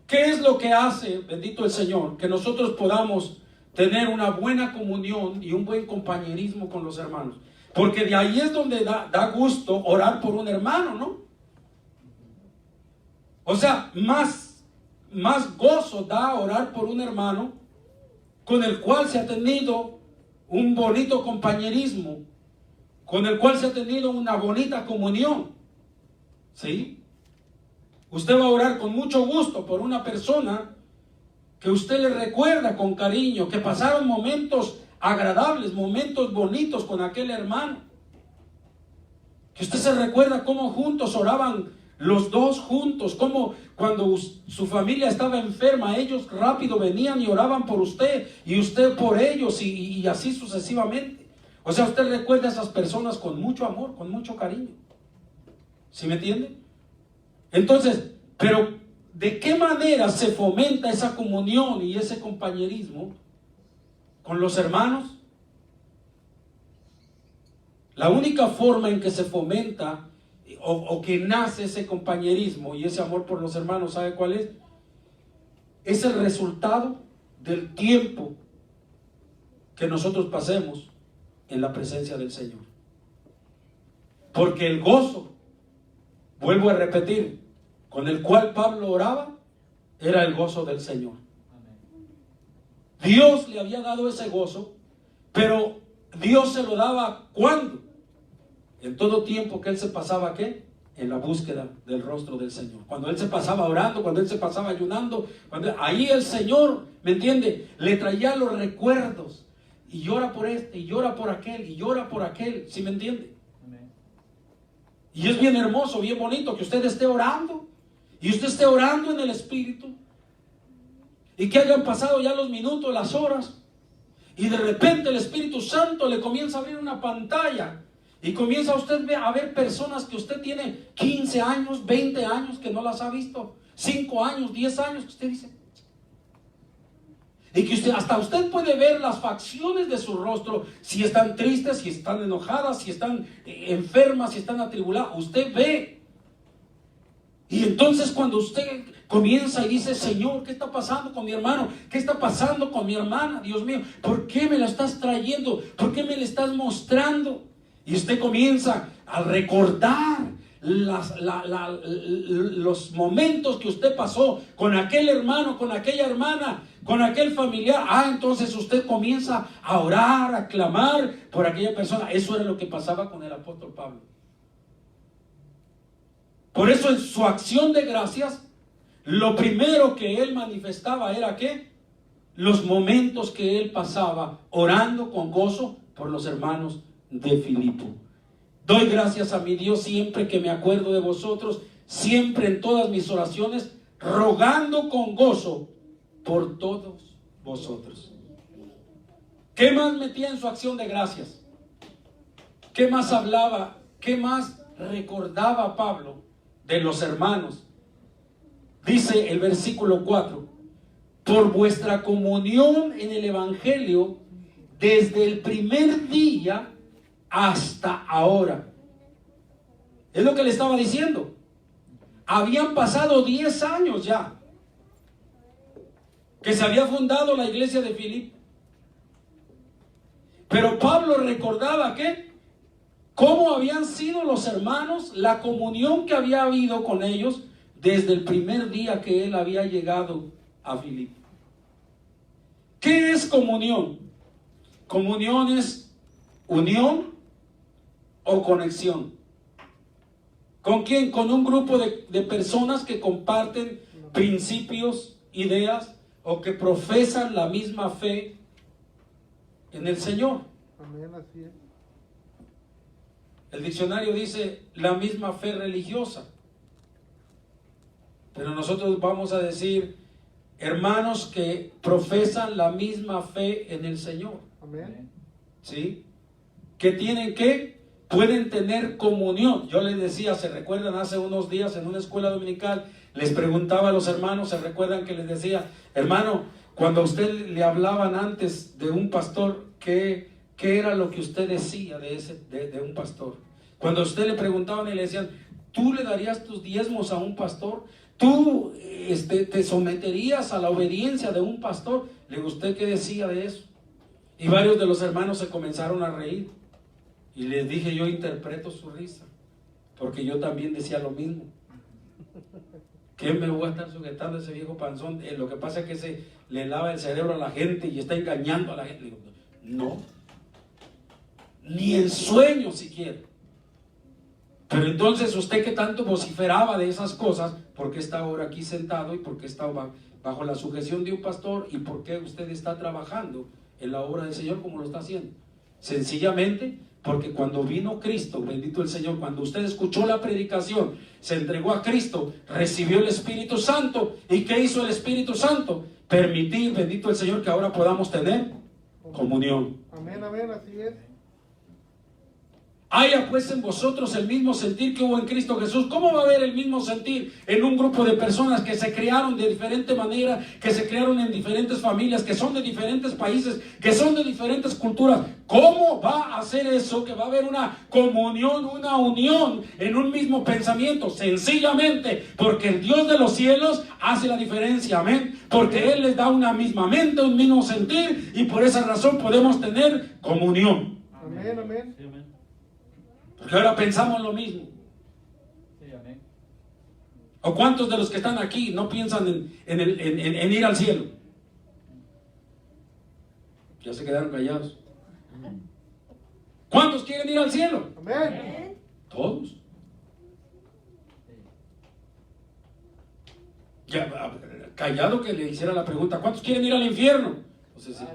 ¿Qué es lo que hace, bendito el Señor, que nosotros podamos tener una buena comunión y un buen compañerismo con los hermanos? Porque de ahí es donde da gusto orar por un hermano, ¿no? O sea, más gozo da orar por un hermano con el cual se ha tenido un bonito compañerismo, con el cual se ha tenido una bonita comunión. ¿Sí? Usted va a orar con mucho gusto por una persona que usted le recuerda con cariño, que pasaron momentos agradables, momentos bonitos con aquel hermano. Que usted se recuerda cómo juntos oraban los dos juntos, como cuando su familia estaba enferma, ellos rápido venían y oraban por usted, y usted por ellos, y así sucesivamente. O sea, usted recuerda a esas personas con mucho amor, con mucho cariño. ¿Sí me entiende? Entonces, pero ¿de qué manera se fomenta esa comunión y ese compañerismo con los hermanos? La única forma en que se fomenta o que nace ese compañerismo y ese amor por los hermanos, ¿sabe cuál es? Es el resultado del tiempo que nosotros pasemos en la presencia del Señor. Porque el gozo, vuelvo a repetir, con el cual Pablo oraba, era el gozo del Señor. Dios le había dado ese gozo, pero Dios se lo daba ¿cuándo? En todo tiempo que él se pasaba, ¿qué? En la búsqueda del rostro del Señor. Cuando él se pasaba orando, cuando él se pasaba ayunando, ahí el Señor, ¿me entiende? Le traía los recuerdos. Y llora por este, y llora por aquel, y llora por aquel. ¿Sí me entiende? Amén. Y es bien hermoso, bien bonito que usted esté orando. Y usted esté orando en el Espíritu. Y que hayan pasado ya los minutos, las horas. Y de repente el Espíritu Santo le comienza a abrir una pantalla. Y comienza usted a ver personas que usted tiene 15 años, 20 años que no las ha visto. 5 años, 10 años que usted dice. Y que hasta usted puede ver las facciones de su rostro, si están tristes, si están enojadas, si están enfermas, si están atribuladas. Usted ve. Y entonces cuando usted comienza y dice, Señor, ¿qué está pasando con mi hermano? ¿Qué está pasando con mi hermana? Dios mío, ¿por qué me la estás trayendo? ¿Por qué me la estás mostrando? Y usted comienza a recordar los momentos que usted pasó con aquel hermano, con aquella hermana, con aquel familiar. Entonces usted comienza a orar, a clamar por aquella persona. Eso era lo que pasaba con el apóstol Pablo. Por eso en su acción de gracias, lo primero que él manifestaba era ¿qué? Los momentos que él pasaba orando con gozo por los hermanos de Filipo. Doy gracias a mi Dios siempre que me acuerdo de vosotros, siempre en todas mis oraciones, rogando con gozo por todos vosotros. ¿Qué más metía en su acción de gracias? ¿Qué más hablaba? ¿Qué más recordaba Pablo de los hermanos? Dice el versículo 4: por vuestra comunión en el Evangelio desde el primer día hasta ahora. Es lo que le estaba diciendo. Habían pasado 10 años ya que se había fundado la iglesia de Filipo. Pero Pablo recordaba que cómo habían sido los hermanos, la comunión que había habido con ellos desde el primer día que él había llegado a Filipo. ¿Qué es comunión? Comunión es unión o conexión. ¿Con quién? Con un grupo de personas que comparten principios, ideas o que profesan la misma fe en el Señor. Amén, así es. El diccionario dice la misma fe religiosa. Pero nosotros vamos a decir hermanos que profesan la misma fe en el Señor. Amén. ¿Sí? Que tienen que, pueden tener comunión. Yo les decía, ¿se recuerdan hace unos días en una escuela dominical? Les preguntaba a los hermanos, ¿se recuerdan que les decía, hermano, cuando a usted le hablaban antes de un pastor, ¿qué era lo que usted decía de un pastor? Cuando a usted le preguntaban y le decían, ¿tú le darías tus diezmos a un pastor? ¿Tú te someterías a la obediencia de un pastor? ¿Le gustó qué decía de eso? Y varios de los hermanos se comenzaron a reír. Y les dije, yo interpreto su risa, porque yo también decía lo mismo. ¿Qué me voy a estar sujetando a ese viejo panzón? Lo que pasa es que se le lava el cerebro a la gente y está engañando a la gente. Le digo, no, ni en sueño siquiera. Pero entonces usted que tanto vociferaba de esas cosas, ¿por qué está ahora aquí sentado y por qué está bajo la sujeción de un pastor y por qué usted está trabajando en la obra del Señor como lo está haciendo? Sencillamente porque cuando vino Cristo, bendito el Señor, cuando usted escuchó la predicación, se entregó a Cristo, recibió el Espíritu Santo. ¿Y qué hizo el Espíritu Santo? Permitir, bendito el Señor, que ahora podamos tener comunión. Amén, amén, así es. haya pues en vosotros el mismo sentir que hubo en Cristo Jesús. ¿Cómo va a haber el mismo sentir en un grupo de personas que se criaron de diferente manera, que se criaron en diferentes familias, que son de diferentes países, que son de diferentes culturas? ¿Cómo va a hacer eso? Que va a haber una comunión, una unión en un mismo pensamiento. Sencillamente porque el Dios de los cielos hace la diferencia, amén. Porque Él les da una misma mente, un mismo sentir, y por esa razón podemos tener comunión. Amén, amén. Sí, amén. Porque ahora pensamos lo mismo. Sí, amén. ¿O cuántos de los que están aquí no piensan en ir al cielo? Ya se quedaron callados. ¿Cuántos quieren ir al cielo? Amén. Todos. Ya, callado que le hiciera la pregunta, ¿cuántos quieren ir al infierno? Entonces, sí,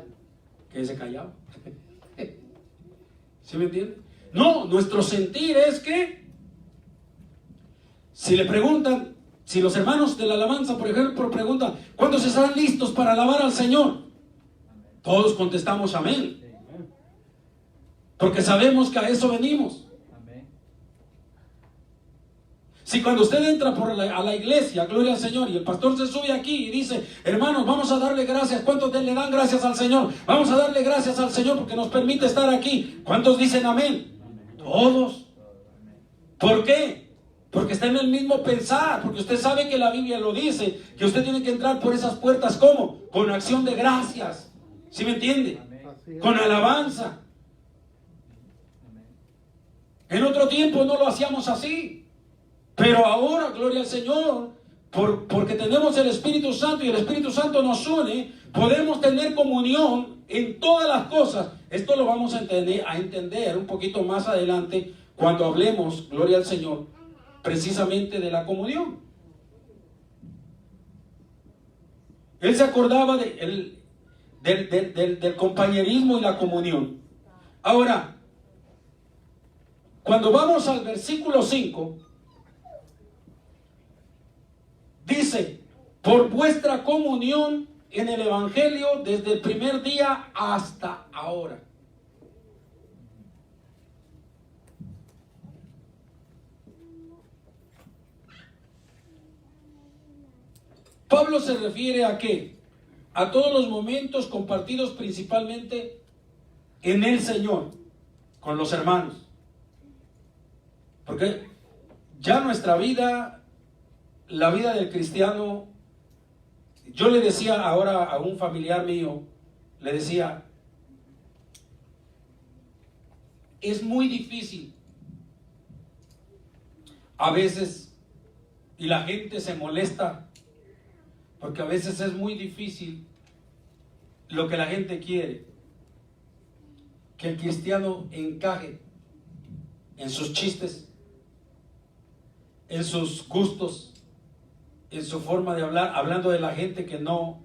quédese callado. ¿Sí me entiende? No, nuestro sentir es que si le preguntan, si los hermanos de la alabanza, por ejemplo, preguntan, ¿cuántos están listos para alabar al Señor? Todos contestamos amén. Porque sabemos que a eso venimos. Si cuando usted entra a la iglesia, gloria al Señor, y el pastor se sube aquí y dice, hermanos, vamos a darle gracias. ¿Cuántos le dan gracias al Señor? Vamos a darle gracias al Señor porque nos permite estar aquí. ¿Cuántos dicen amén? Todos. ¿Por qué? Porque está en el mismo pensar, porque usted sabe que la Biblia lo dice, que usted tiene que entrar por esas puertas, ¿cómo? Con acción de gracias. ¿Sí me entiende? Con alabanza. En otro tiempo no lo hacíamos así, pero ahora, gloria al Señor, porque tenemos el Espíritu Santo y el Espíritu Santo nos une, podemos tener comunión en todas las cosas. Esto lo vamos a entender un poquito más adelante cuando hablemos, gloria al Señor, precisamente de la comunión. Él se acordaba del compañerismo y la comunión. Ahora, cuando vamos al versículo 5, dice, por vuestra comunión en el Evangelio desde el primer día hasta ahora. Pablo se refiere a qué? A todos los momentos compartidos principalmente en el Señor, con los hermanos. Porque ya nuestra vida, la vida del cristiano, yo le decía ahora a un familiar mío, le decía, es muy difícil a veces, y la gente se molesta, porque a veces es muy difícil lo que la gente quiere, que el cristiano encaje en sus chistes, en sus gustos, en su forma de hablar, hablando de la gente que no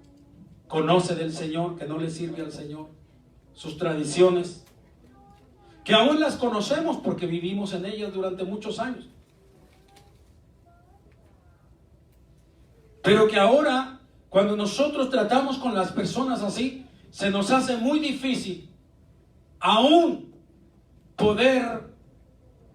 conoce del Señor, que no le sirve al Señor, sus tradiciones, que aún las conocemos porque vivimos en ellas durante muchos años, pero que ahora, cuando nosotros tratamos con las personas así, se nos hace muy difícil aún poder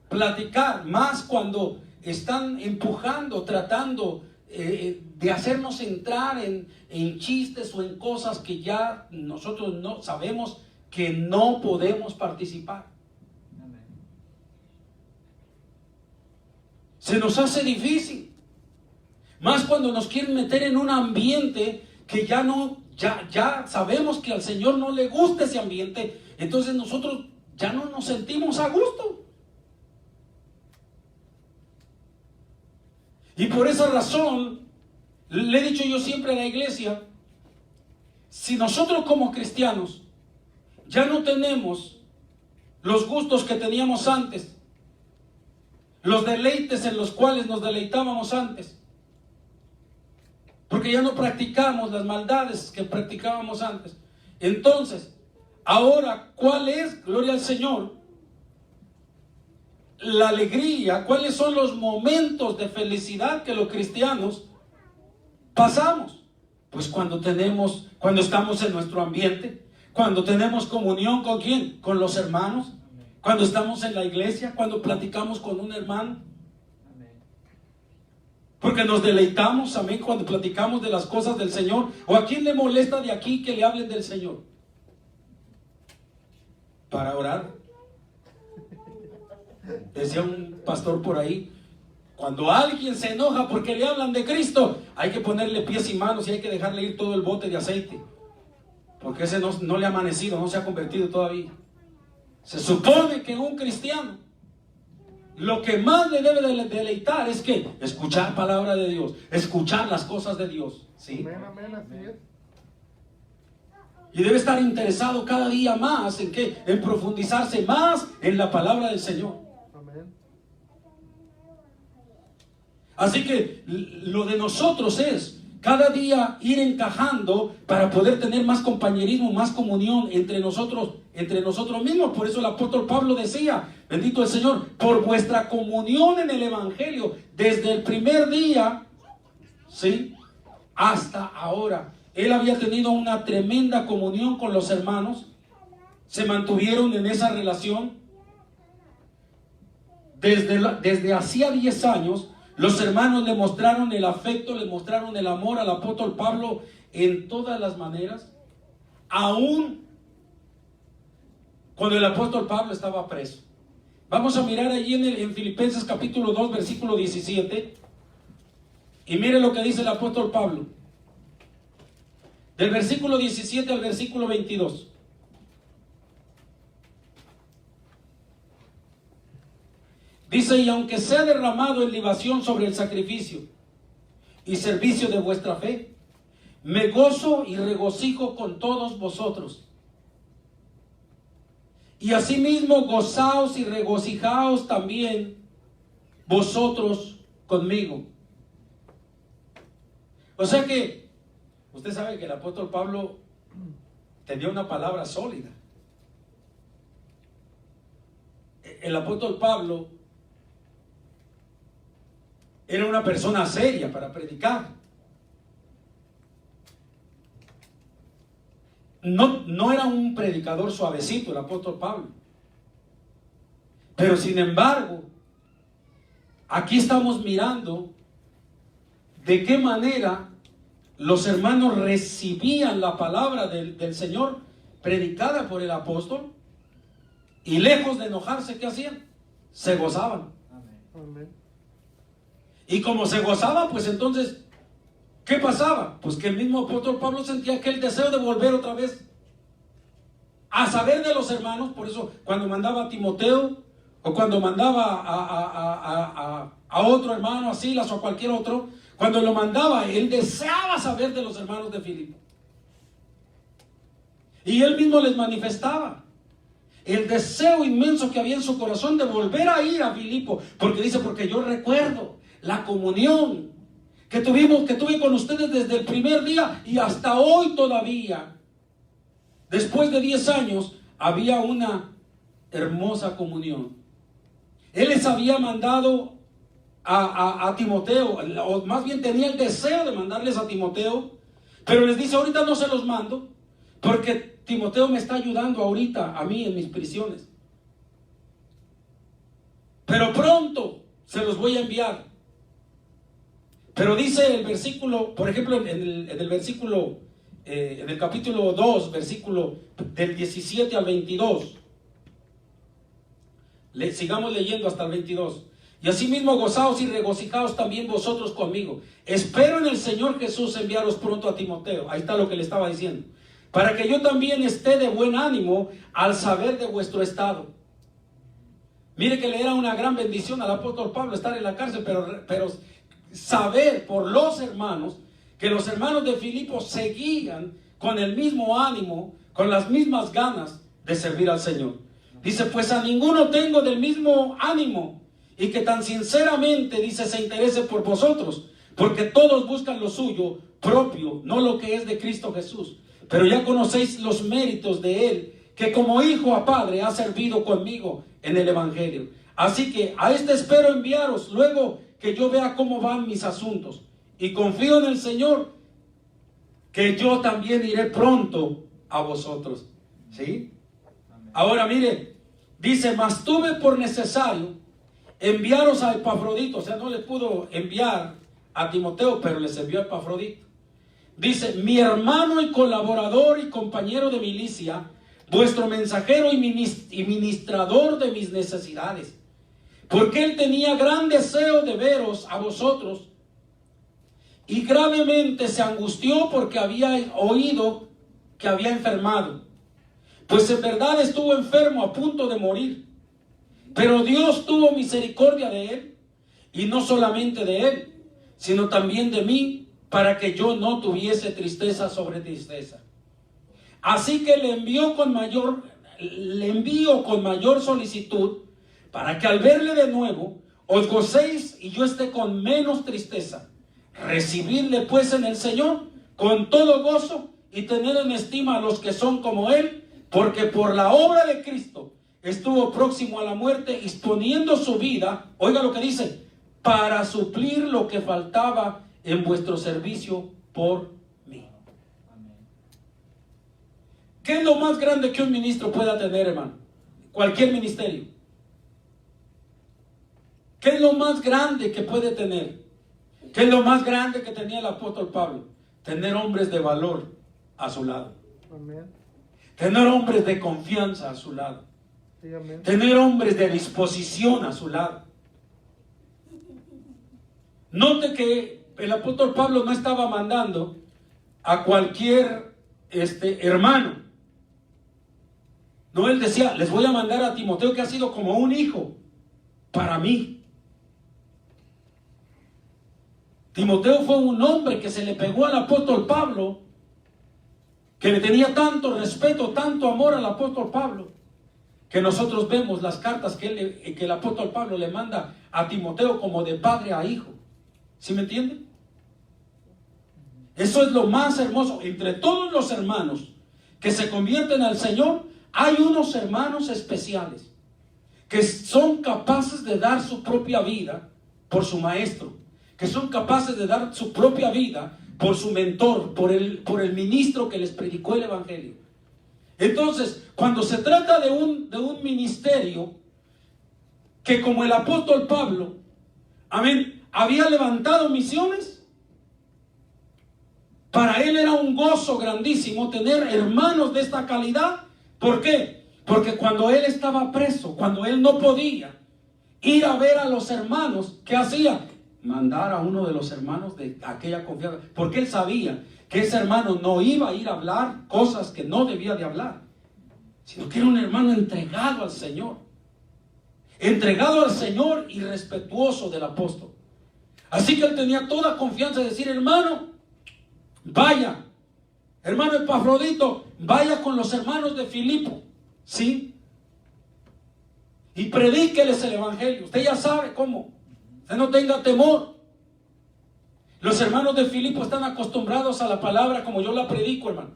platicar, más cuando están empujando, tratando de hacernos entrar en chistes o en cosas que ya nosotros no sabemos que no podemos participar. Se nos hace difícil, más cuando nos quieren meter en un ambiente que ya sabemos que al Señor no le gusta ese ambiente, entonces nosotros ya no nos sentimos a gusto. Y por esa razón, le he dicho yo siempre a la iglesia, si nosotros como cristianos ya no tenemos los gustos que teníamos antes, los deleites en los cuales nos deleitábamos antes, porque ya no practicamos las maldades que practicábamos antes, entonces, ahora, ¿cuál es, gloria al Señor, la alegría? ¿Cuáles son los momentos de felicidad que los cristianos pasamos? Pues cuando estamos en nuestro ambiente, cuando tenemos comunión ¿con quién? Con los hermanos, cuando estamos en la iglesia, cuando platicamos con un hermano. Amén. Porque nos deleitamos, amén, cuando platicamos de las cosas del Señor. ¿O a quién le molesta de aquí que le hablen del Señor? Para orar. Decía un pastor por ahí, cuando alguien se enoja porque le hablan de Cristo, hay que ponerle pies y manos y hay que dejarle ir todo el bote de aceite. Porque ese no le ha amanecido, no se ha convertido todavía. Se supone que un cristiano lo que más le debe de deleitar es que escuchar palabra de Dios, escuchar las cosas de Dios, ¿sí? Amén, amén, así es. Y debe estar interesado cada día más en qué, en profundizarse más en la palabra del Señor. Amén. Así que lo de nosotros es cada día ir encajando para poder tener más compañerismo, más comunión entre nosotros mismos. Por eso el apóstol Pablo decía, bendito el Señor, por vuestra comunión en el Evangelio, desde el primer día, ¿sí?, hasta ahora. Él había tenido una tremenda comunión con los hermanos, se mantuvieron en esa relación. Desde hacía 10 años, los hermanos le mostraron el afecto, le mostraron el amor al apóstol Pablo en todas las maneras, aún cuando el apóstol Pablo estaba preso. Vamos a mirar allí en Filipenses capítulo 2, versículo 17, y mire lo que dice el apóstol Pablo. Del versículo 17 al versículo 22. Dice, y aunque sea derramado en libación sobre el sacrificio y servicio de vuestra fe, me gozo y regocijo con todos vosotros. Y asimismo gozaos y regocijaos también vosotros conmigo. O sea que usted sabe que el apóstol Pablo tenía una palabra sólida. El apóstol Pablo era una persona seria para predicar. No era un predicador suavecito el apóstol Pablo. Pero sin embargo, aquí estamos mirando de qué manera los hermanos recibían la palabra del Señor predicada por el apóstol, y lejos de enojarse, ¿qué hacían? Se gozaban. Amén. Y como se gozaban, pues entonces, ¿qué pasaba? Pues que el mismo apóstol Pablo sentía aquel deseo de volver otra vez a saber de los hermanos. Por eso cuando mandaba a Timoteo, o cuando mandaba a otro hermano, a Silas o a cualquier otro, cuando lo mandaba, él deseaba saber de los hermanos de Filipo. Y él mismo les manifestaba el deseo inmenso que había en su corazón de volver a ir a Filipo. Porque dice, porque yo recuerdo la comunión que tuve con ustedes desde el primer día y hasta hoy todavía. Después de 10 años, había una hermosa comunión. Él les había mandado a Timoteo, o más bien tenía el deseo de mandarles a Timoteo, pero les dice, ahorita no se los mando, porque Timoteo me está ayudando ahorita a mí en mis prisiones. Pero pronto se los voy a enviar. Pero dice el versículo, por ejemplo, en el versículo, en el capítulo 2, versículo del 17 al 22. Sigamos leyendo hasta el 22. Y asimismo gozaos y regocijaos también vosotros conmigo. Espero en el Señor Jesús enviaros pronto a Timoteo. Ahí está lo que le estaba diciendo. Para que yo también esté de buen ánimo al saber de vuestro estado. Mire que le era una gran bendición al apóstol Pablo estar en la cárcel, pero saber por los hermanos que los hermanos de Filipo seguían con el mismo ánimo, con las mismas ganas de servir al Señor. Dice, pues a ninguno tengo del mismo ánimo, y que tan sinceramente, dice, se interese por vosotros, porque todos buscan lo suyo propio, no lo que es de Cristo Jesús. Pero ya conocéis los méritos de Él, que como hijo a padre ha servido conmigo en el Evangelio. Así que a este espero enviaros luego que yo vea cómo van mis asuntos. Y confío en el Señor, que yo también iré pronto a vosotros. ¿Sí? Ahora mire, Dice, mas tuve por necesario enviaros a Epafrodito. O sea, no les pudo enviar a Timoteo, pero les envió a Epafrodito. Dice, mi hermano y colaborador y compañero de milicia, vuestro mensajero y ministrador de mis necesidades. Porque él tenía gran deseo de veros a vosotros, y gravemente se angustió porque había oído que había enfermado. Pues en verdad estuvo enfermo a punto de morir. Pero Dios tuvo misericordia de él, y no solamente de él, sino también de mí, para que yo no tuviese tristeza sobre tristeza. Así que le envío con mayor solicitud, para que al verle de nuevo os gocéis y yo esté con menos tristeza. Recibidle pues en el Señor con todo gozo, y tened en estima a los que son como él, porque por la obra de Cristo estuvo próximo a la muerte, exponiendo su vida, oiga lo que dice, para suplir lo que faltaba en vuestro servicio por mí. ¿Qué es lo más grande que un ministro pueda tener, hermano? Cualquier ministerio. ¿Qué es lo más grande que puede tener? ¿Qué es lo más grande que tenía el apóstol Pablo? Tener hombres de valor a su lado. Amén. Tener hombres de confianza a su lado. Sí, amén. Tener hombres de disposición a su lado. Note que el apóstol Pablo no estaba mandando a cualquier hermano. No, él decía, les voy a mandar a Timoteo, que ha sido como un hijo para mí. Timoteo fue un hombre que se le pegó al apóstol Pablo, que le tenía tanto respeto, tanto amor al apóstol Pablo, que nosotros vemos las cartas que el apóstol Pablo le manda a Timoteo como de padre a hijo. ¿Sí me entiende? Eso es lo más hermoso. Entre todos los hermanos que se convierten al Señor, hay unos hermanos especiales que son capaces de dar su propia vida por su maestro, que son capaces de dar su propia vida por su mentor, por el ministro que les predicó el evangelio. Entonces, cuando se trata de un ministerio que, como el apóstol Pablo, amén, había levantado misiones, para él era un gozo grandísimo tener hermanos de esta calidad. ¿Por qué? Porque cuando él estaba preso, cuando él no podía ir a ver a los hermanos, ¿qué hacía? Mandar a uno de los hermanos de aquella confianza, porque él sabía que ese hermano no iba a ir a hablar cosas que no debía de hablar, sino que era un hermano entregado al Señor y respetuoso del apóstol. Así que él tenía toda confianza de decir, hermano, vaya, hermano Epafrodito, vaya con los hermanos de Filipo, ¿sí? Y predíqueles el evangelio. Usted ya sabe cómo. Usted no tenga temor. Los hermanos de Filipo están acostumbrados a la palabra como yo la predico, hermano.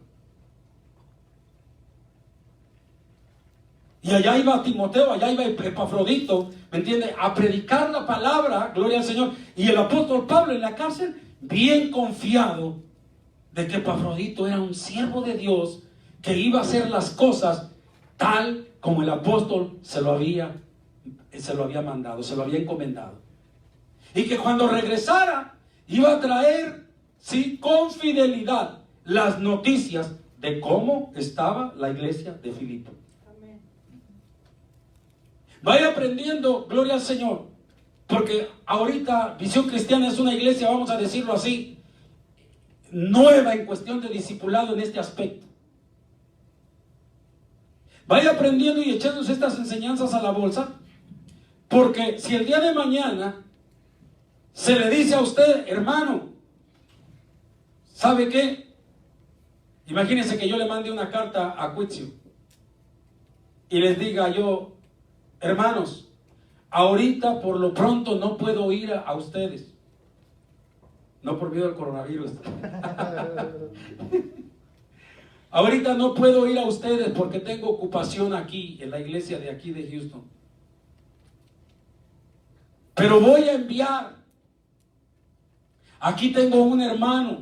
Y allá iba Timoteo, allá iba Epafrodito, ¿me entiende? A predicar la palabra, gloria al Señor. Y el apóstol Pablo en la cárcel, bien confiado de que Epafrodito era un siervo de Dios, que iba a hacer las cosas tal como el apóstol se lo había mandado, se lo había encomendado. Y que cuando regresara iba a traer, sí, con fidelidad las noticias de cómo estaba la iglesia de Filipo. Amén. Vaya aprendiendo, gloria al Señor, porque ahorita Visión Cristiana es una iglesia, vamos a decirlo así, nueva en cuestión de discipulado en este aspecto. Vaya aprendiendo y echándose estas enseñanzas a la bolsa, porque si el día de mañana se le dice a usted, hermano, ¿sabe qué? Imagínense que yo le mande una carta a Cuitzio y les diga yo, hermanos, ahorita por lo pronto no puedo ir a ustedes. No por miedo al coronavirus. Ahorita no puedo ir a ustedes porque tengo ocupación aquí en la iglesia de aquí de Houston. Pero voy a enviar. Aquí tengo un hermano.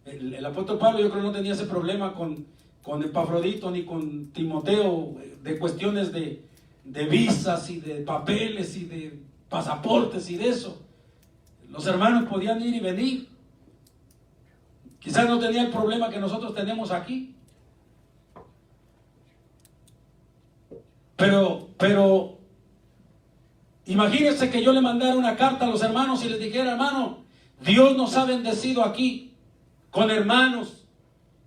El apóstol Pablo yo creo no tenía ese problema con Epafrodito ni con Timoteo de cuestiones de de visas y de papeles y de pasaportes y de eso. Los hermanos podían ir y venir. Quizás no tenía el problema que nosotros tenemos aquí. Pero imagínense que yo le mandara una carta a los hermanos y les dijera: hermano, Dios nos ha bendecido aquí con hermanos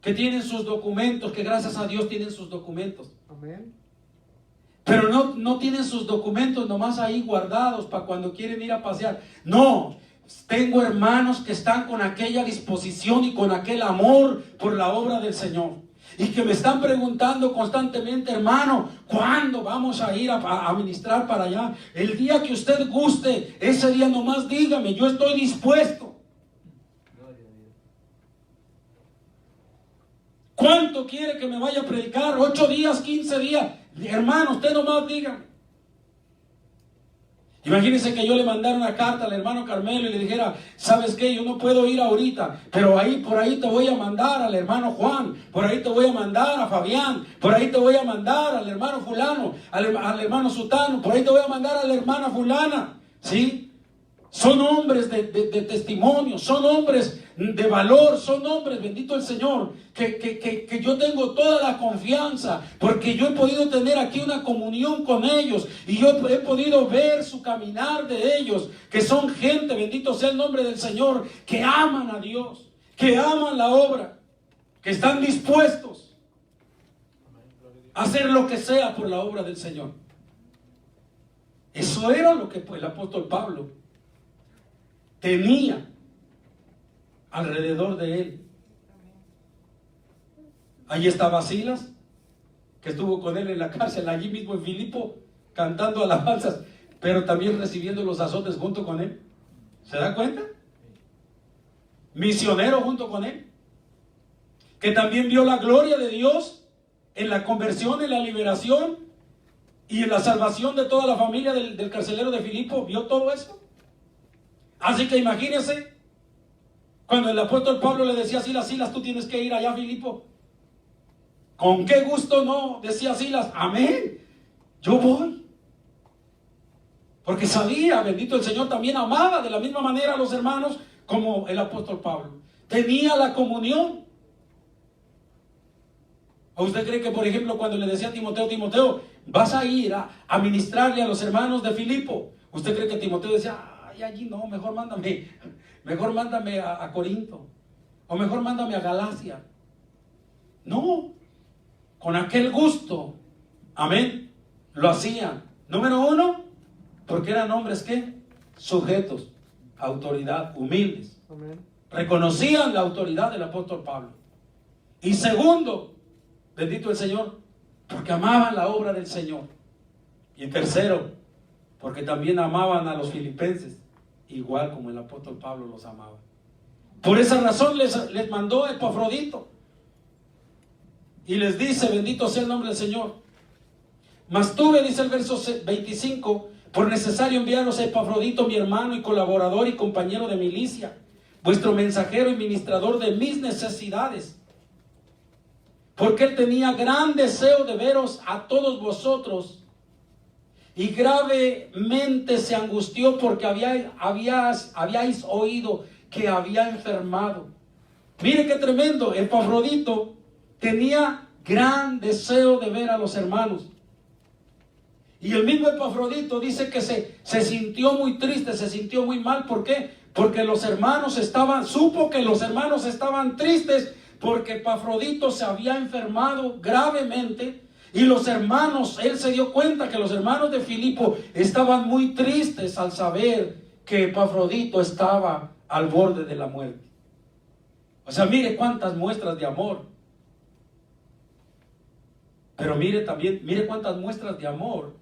que tienen sus documentos, que gracias a Dios tienen sus documentos. Amén. Pero no tienen sus documentos nomás ahí guardados para cuando quieren ir a pasear. No, tengo hermanos que están con aquella disposición y con aquel amor por la obra del Señor. Y que me están preguntando constantemente: hermano, ¿cuándo vamos a ir a ministrar para allá? El día que usted guste, ese día nomás dígame, yo estoy dispuesto. ¿Cuánto quiere que me vaya a predicar? 8 días, 15 días. Hermano, usted nomás dígame. Imagínense que yo le mandara una carta al hermano Carmelo y le dijera: ¿sabes qué? Yo no puedo ir ahorita, pero por ahí te voy a mandar al hermano Juan, por ahí te voy a mandar a Fabián, por ahí te voy a mandar al hermano fulano, al hermano Sutano, por ahí te voy a mandar a la hermana fulana. ¿Sí? Son hombres de testimonio, son hombres de valor, son hombres, bendito el Señor, que yo tengo toda la confianza, porque yo he podido tener aquí una comunión con ellos, y yo he podido ver su caminar de ellos, que son gente, bendito sea el nombre del Señor, que aman a Dios, que aman la obra, que están dispuestos a hacer lo que sea por la obra del Señor. Eso era lo que el apóstol Pablo tenía alrededor de él. Allí estaba Silas, que estuvo con él en la cárcel, allí mismo en Filipo, cantando alabanzas, pero también recibiendo los azotes junto con él. ¿Se da cuenta? Misionero junto con él, que también vio la gloria de Dios en la conversión, en la liberación y en la salvación de toda la familia del carcelero de Filipo. Vio todo eso. Así que imagínense, cuando el apóstol Pablo le decía a Silas: Silas, tú tienes que ir allá a Filipo. ¿Con qué gusto no? Decía Silas: amén, yo voy. Porque sabía, bendito el Señor, también amaba de la misma manera a los hermanos como el apóstol Pablo. Tenía la comunión. ¿O usted cree que, por ejemplo, cuando le decía a Timoteo: Timoteo, vas a ir a ministrarle a los hermanos de Filipo? ¿Usted cree que Timoteo decía: allí no, mejor mándame a Corinto, o mejor mándame a Galacia? No, con aquel gusto, amén, lo hacían. Número 1, porque eran hombres que sujetos a autoridad, humildes. Amén. Reconocían la autoridad del apóstol Pablo. Y segundo, bendito el Señor, porque amaban la obra del Señor. Y tercero, porque también amaban a los filipenses, igual como el apóstol Pablo los amaba. Por esa razón les mandó a Epafrodito. Y les dice: bendito sea el nombre del Señor. Mas tuve, dice el verso 25, por necesario enviaros a Epafrodito, mi hermano y colaborador y compañero de milicia, vuestro mensajero y ministrador de mis necesidades. Porque él tenía gran deseo de veros a todos vosotros, y gravemente se angustió porque habíais oído que había enfermado. Mire qué tremendo. Epafrodito tenía gran deseo de ver a los hermanos. Y el mismo Epafrodito dice que se sintió muy triste, se sintió muy mal. ¿Por qué? Porque supo que los hermanos estaban tristes porque Epafrodito se había enfermado gravemente. Y los hermanos, él se dio cuenta que los hermanos de Filipo estaban muy tristes al saber que Epafrodito estaba al borde de la muerte. O sea, mire cuántas muestras de amor. Pero mire también, mire cuántas muestras de amor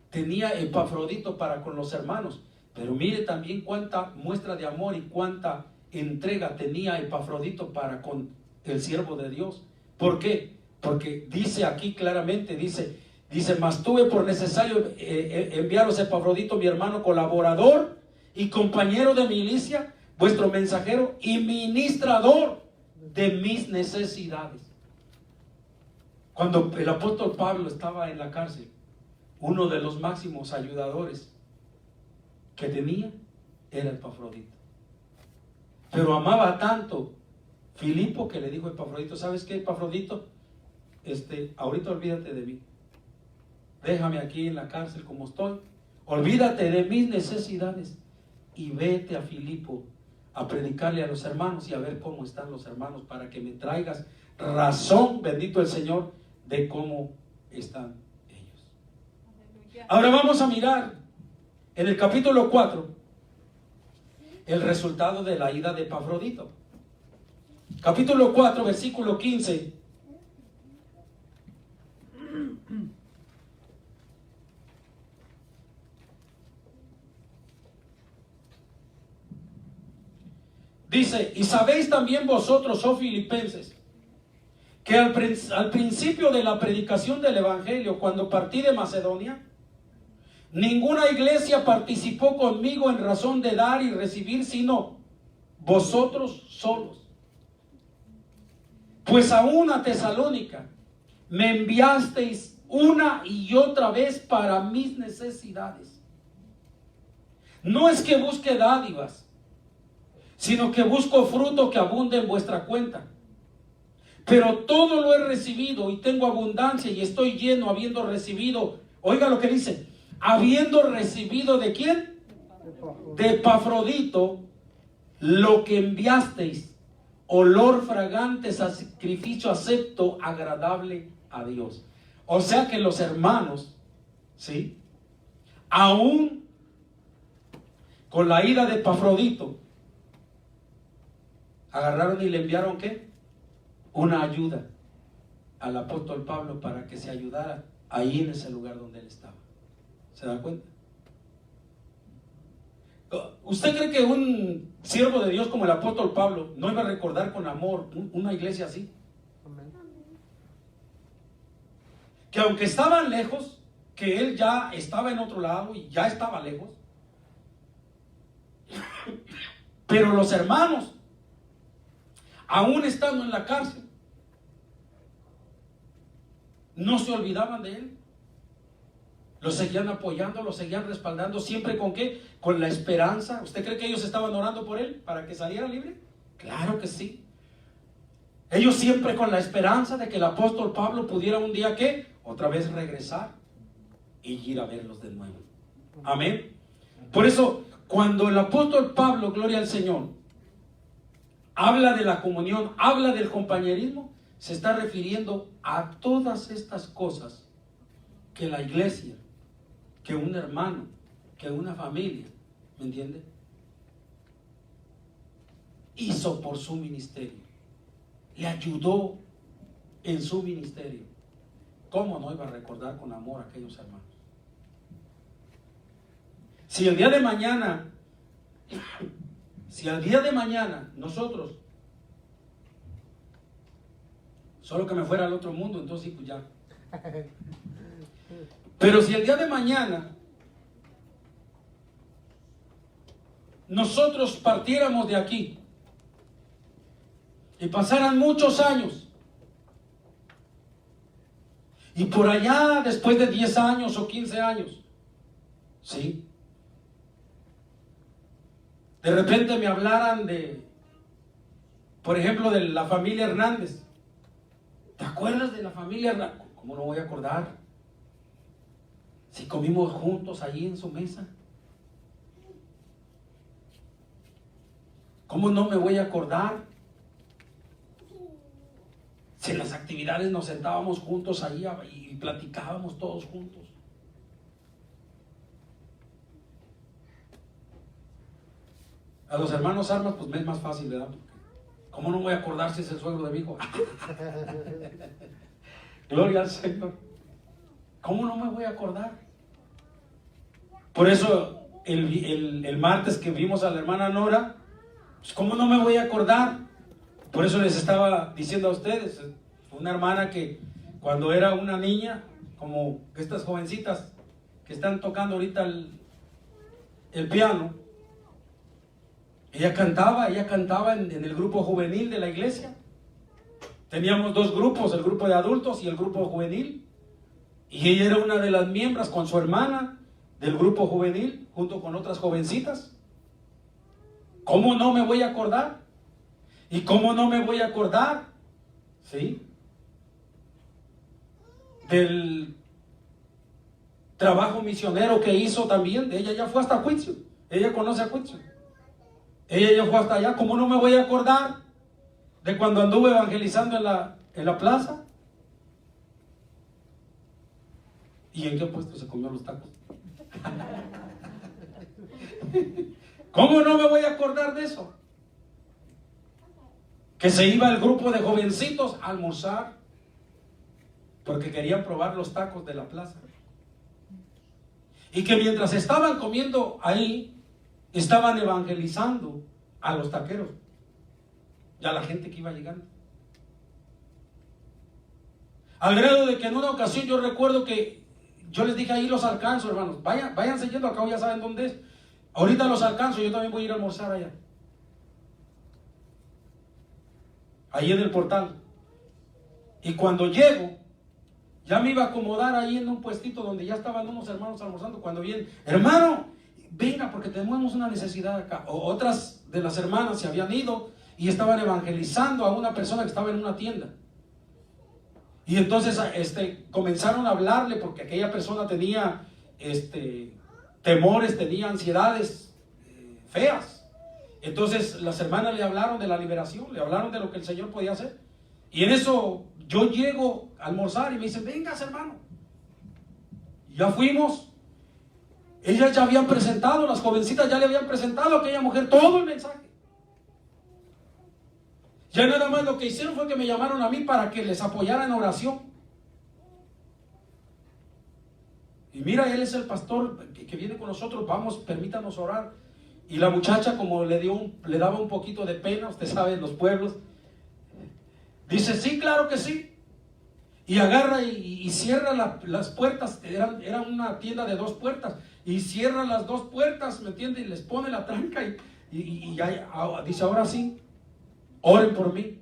tenía Epafrodito para con los hermanos. Pero mire también cuánta muestra de amor y cuánta entrega tenía Epafrodito para con el siervo de Dios. ¿Por qué? Porque dice aquí claramente, dice, mas tuve por necesario enviaros a Epafrodito, mi hermano colaborador y compañero de milicia, vuestro mensajero y ministrador de mis necesidades. Cuando el apóstol Pablo estaba en la cárcel, uno de los máximos ayudadores que tenía era Epafrodito. Pero amaba tanto Filipo que le dijo a Epafrodito: ¿sabes qué, Epafrodito? Ahorita olvídate de mí. Déjame aquí en la cárcel como estoy. Olvídate de mis necesidades y vete a Filipo a predicarle a los hermanos y a ver cómo están los hermanos, para que me traigas razón, bendito el Señor, de cómo están ellos. Ahora vamos a mirar en el capítulo 4 el resultado de la ida de Epafrodito. Capítulo 4, versículo 15. Dice: y sabéis también vosotros, oh filipenses, que al principio de la predicación del evangelio, cuando partí de Macedonia, ninguna iglesia participó conmigo en razón de dar y recibir, sino vosotros solos. Pues aún a Tesalónica me enviasteis una y otra vez para mis necesidades. No es que busque dádivas, sino que busco fruto que abunde en vuestra cuenta. Pero todo lo he recibido y tengo abundancia y estoy lleno, habiendo recibido, oiga lo que dice, habiendo recibido ¿de quién? De Epafrodito, lo que enviasteis, olor fragante, sacrificio acepto, agradable a Dios. O sea que los hermanos, ¿sí?, aún con la ira de Epafrodito, agarraron y le enviaron ¿qué? Una ayuda al apóstol Pablo para que se ayudara ahí en ese lugar donde él estaba. ¿Se da cuenta? ¿Usted cree que un siervo de Dios como el apóstol Pablo no iba a recordar con amor una iglesia así? Amén. Que aunque estaban lejos, que él ya estaba en otro lado y ya estaba lejos, pero los hermanos, aún estando en la cárcel, no se olvidaban de él. Lo seguían apoyando, lo seguían respaldando, siempre ¿con qué? Con la esperanza. ¿Usted cree que ellos estaban orando por él para que saliera libre? Claro que sí. Ellos siempre con la esperanza de que el apóstol Pablo pudiera un día ¿qué? Otra vez regresar y ir a verlos de nuevo. Amén. Por eso, cuando el apóstol Pablo, gloria al Señor, habla de la comunión, habla del compañerismo, se está refiriendo a todas estas cosas que la iglesia, que un hermano, que una familia, ¿me entiende?, hizo por su ministerio, le ayudó en su ministerio. ¿Cómo no iba a recordar con amor a aquellos hermanos? Si el día de mañana nosotros, solo que me fuera al otro mundo, entonces pues ya. Pero si el día de mañana nosotros partiéramos de aquí y pasaran muchos años, y por allá después de 10 años o 15 años, ¿sí?, de repente me hablaran de, por ejemplo, de la familia Hernández. ¿Te acuerdas de la familia Hernández? ¿Cómo no voy a acordar? Si comimos juntos allí en su mesa. ¿Cómo no me voy a acordar? Si en las actividades nos sentábamos juntos allí y platicábamos todos juntos. A los hermanos Armas pues me es más fácil, ¿verdad? ¿Cómo no voy a acordar si es el suegro de mi hijo? Gloria al Señor. ¿Cómo no me voy a acordar? Por eso el martes que vimos a la hermana Nora, pues ¿cómo no me voy a acordar? Por eso les estaba diciendo a ustedes, una hermana que cuando era una niña, como estas jovencitas que están tocando ahorita el piano, ella cantaba en el grupo juvenil de la iglesia. Teníamos dos grupos, el grupo de adultos y el grupo juvenil. Y ella era una de las miembros con su hermana del grupo juvenil, junto con otras jovencitas. ¿Cómo no me voy a acordar? ¿Y cómo no me voy a acordar? ¿Sí? Del trabajo misionero que hizo también. Ella ya fue hasta Cuitio. Ella conoce a Cuitio. Ella ya fue hasta allá. ¿Cómo no me voy a acordar de cuando anduve evangelizando en la plaza? ¿Y en qué puesto se comió los tacos? ¿Cómo no me voy a acordar de eso? Que se iba el grupo de jovencitos a almorzar porque querían probar los tacos de la plaza. Y que mientras estaban comiendo ahí, estaban evangelizando a los taqueros y a la gente que iba llegando. Al grado de que en una ocasión yo recuerdo que yo les dije, ahí los alcanzo, hermanos, váyanse yendo, acá ya saben dónde es. Ahorita los alcanzo, yo también voy a ir a almorzar allá. Ahí en el portal. Y cuando llego, ya me iba a acomodar ahí en un puestito donde ya estaban unos hermanos almorzando. Cuando vienen, hermano, venga porque tenemos una necesidad acá. Otras de las hermanas se habían ido y estaban evangelizando a una persona que estaba en una tienda. Y entonces comenzaron a hablarle porque aquella persona tenía temores, tenía ansiedades feas. Entonces las hermanas le hablaron de la liberación, le hablaron de lo que el Señor podía hacer. Y en eso yo llego a almorzar y me dicen, vengas hermano. Ya fuimos. Ellas ya habían presentado, las jovencitas ya le habían presentado a aquella mujer todo el mensaje. Ya nada más lo que hicieron fue que me llamaron a mí para que les apoyara en oración. Y mira, él es el pastor que viene con nosotros, vamos, permítanos orar. Y la muchacha, como le daba un poquito de pena, usted sabe, en los pueblos, dice, sí, claro que sí. Y agarra y cierra las puertas, era una tienda de 2 puertas, y cierra las 2 puertas, ¿me entiende? Y les pone la tranca y dice, ahora sí, oren por mí.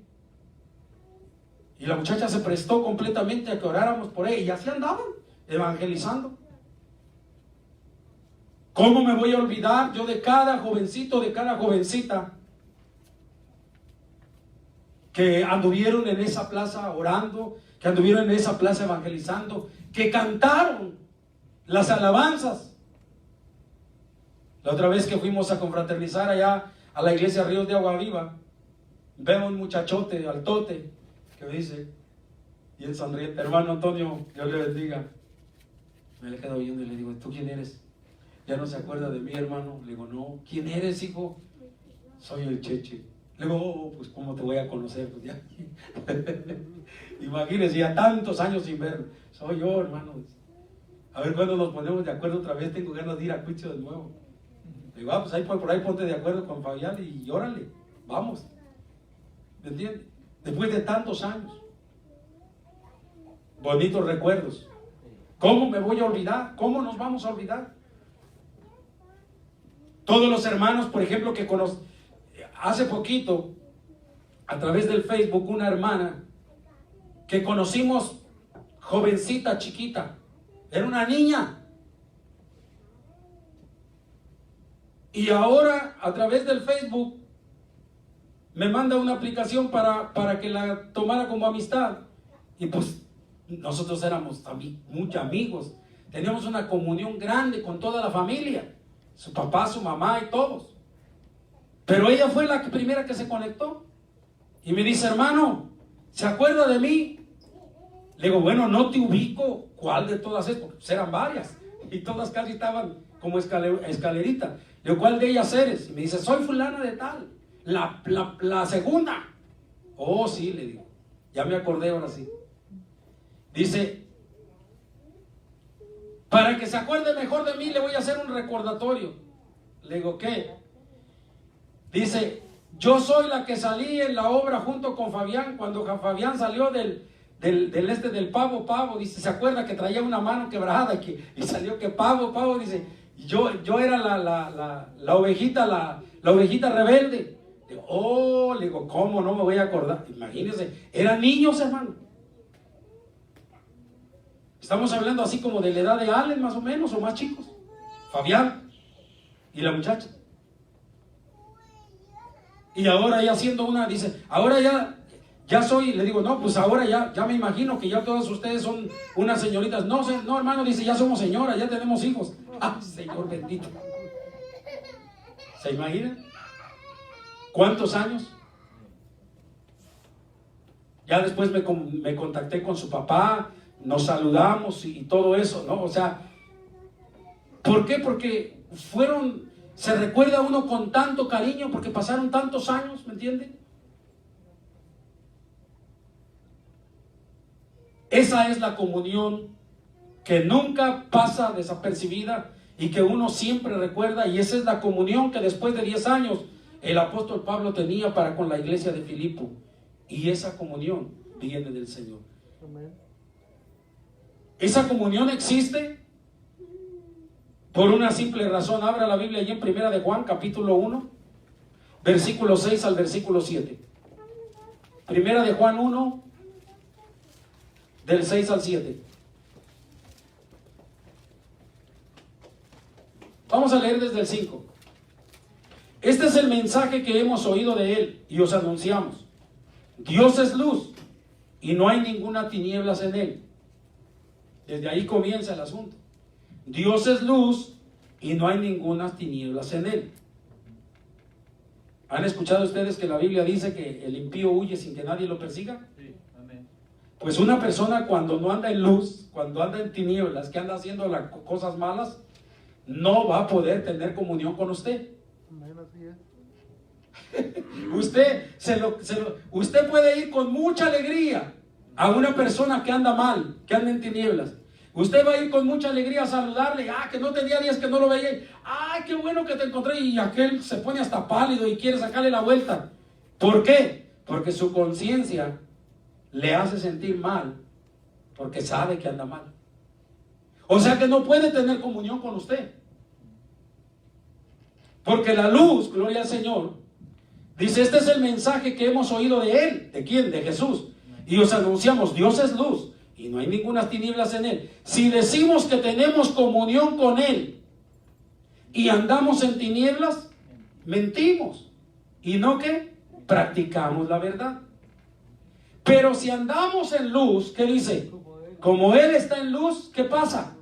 Y la muchacha se prestó completamente a que oráramos por ella, y así andaban, evangelizando. ¿Cómo me voy a olvidar yo de cada jovencito, de cada jovencita que anduvieron en esa plaza orando, que anduvieron en esa plaza evangelizando, que cantaron las alabanzas? La otra vez que fuimos a confraternizar allá a la iglesia Ríos de Agua Viva, veo un muchachote, altote, que me dice, y él sonriente, hermano Antonio, Dios le bendiga. Me le quedo viendo y le digo, ¿tú quién eres? ¿Ya no se acuerda de mí, hermano? Le digo, no. ¿Quién eres, hijo? Soy el Cheche. Le digo, pues ¿cómo te voy a conocer? Pues ya. Imagínense, ya tantos años sin ver. Soy yo, hermano. A ver cuándo nos ponemos de acuerdo otra vez. Tengo ganas de ir a Cuitio de nuevo. Le digo, pues ahí por ahí ponte de acuerdo con Fabián y órale, vamos. ¿Me entiendes? Después de tantos años. Bonitos recuerdos. ¿Cómo me voy a olvidar? ¿Cómo nos vamos a olvidar? Todos los hermanos, por ejemplo, que hace poquito, a través del Facebook, una hermana que conocimos, jovencita, chiquita, era una niña. Y ahora, a través del Facebook, me manda una aplicación para que la tomara como amistad. Y pues, nosotros éramos muchos amigos. Teníamos una comunión grande con toda la familia. Su papá, su mamá y todos. Pero ella fue la primera que se conectó. Y me dice, hermano, ¿se acuerda de mí? Le digo, bueno, no te ubico. ¿Cuál de todas es? Porque eran varias. Y todas casi estaban como escalerita. Le digo, ¿cuál de ellas eres? Y me dice, soy fulana de tal. La segunda. Oh, sí, le digo. Ya me acordé ahora sí. Dice, para que se acuerde mejor de mí, le voy a hacer un recordatorio. Le digo, ¿qué? Dice, yo soy la que salí en la obra junto con Fabián, cuando Fabián salió del pavo, dice, ¿se acuerda que traía una mano quebrada y salió que pavo, dice, yo era la ovejita rebelde. Le digo, le digo, ¿cómo no me voy a acordar? Imagínense, eran niños, hermano. Estamos hablando así como de la edad de Allen, más o menos, o más chicos. Fabián y la muchacha. Y ahora ya siendo una, dice, ahora ya soy, le digo, no, pues ahora ya me imagino que ya todas ustedes son unas señoritas. No, no, hermano, dice, ya somos señoras, ya tenemos hijos. Ah, Señor bendito. ¿Se imagina? ¿Cuántos años? Ya después me contacté con su papá, nos saludamos y todo eso, ¿no? O sea, ¿por qué? Porque se recuerda a uno con tanto cariño, porque pasaron tantos años, ¿me entiende? Esa es la comunión que nunca pasa desapercibida y que uno siempre recuerda, y esa es la comunión que después de 10 años el apóstol Pablo tenía para con la iglesia de Filipo, y esa comunión viene del Señor. Amén. Esa comunión existe por una simple razón. Abra la Biblia allí en Primera de Juan, capítulo 1, versículo 6 al versículo 7. Primera de Juan 1, del 6 al 7. Vamos a leer desde el 5. Este es el mensaje que hemos oído de él y os anunciamos. Dios es luz y no hay ninguna tinieblas en él. Desde ahí comienza el asunto. Dios es luz y no hay ninguna tinieblas en él. ¿Han escuchado ustedes que la Biblia dice que el impío huye sin que nadie lo persiga? Sí, amén. Pues una persona cuando no anda en luz, cuando anda en tinieblas, que anda haciendo las cosas malas, no va a poder tener comunión con usted. Amén, así es. Usted puede ir con mucha alegría a una persona que anda mal, que anda en tinieblas. Usted va a ir con mucha alegría a saludarle. Ah, que no tenía días que no lo veía. Ah, qué bueno que te encontré. Y aquel se pone hasta pálido y quiere sacarle la vuelta. ¿Por qué? Porque su conciencia le hace sentir mal, porque sabe que anda mal. O sea que no puede tener comunión con usted. Porque la luz, gloria al Señor, dice, este es el mensaje que hemos oído de él. ¿De quién? De Jesús. Y os anunciamos, Dios es luz y no hay ninguna tinieblas en él. Si decimos que tenemos comunión con él y andamos en tinieblas, mentimos. ¿Y no qué? Practicamos la verdad. Pero si andamos en luz, ¿qué dice? Como él está en luz, ¿qué pasa?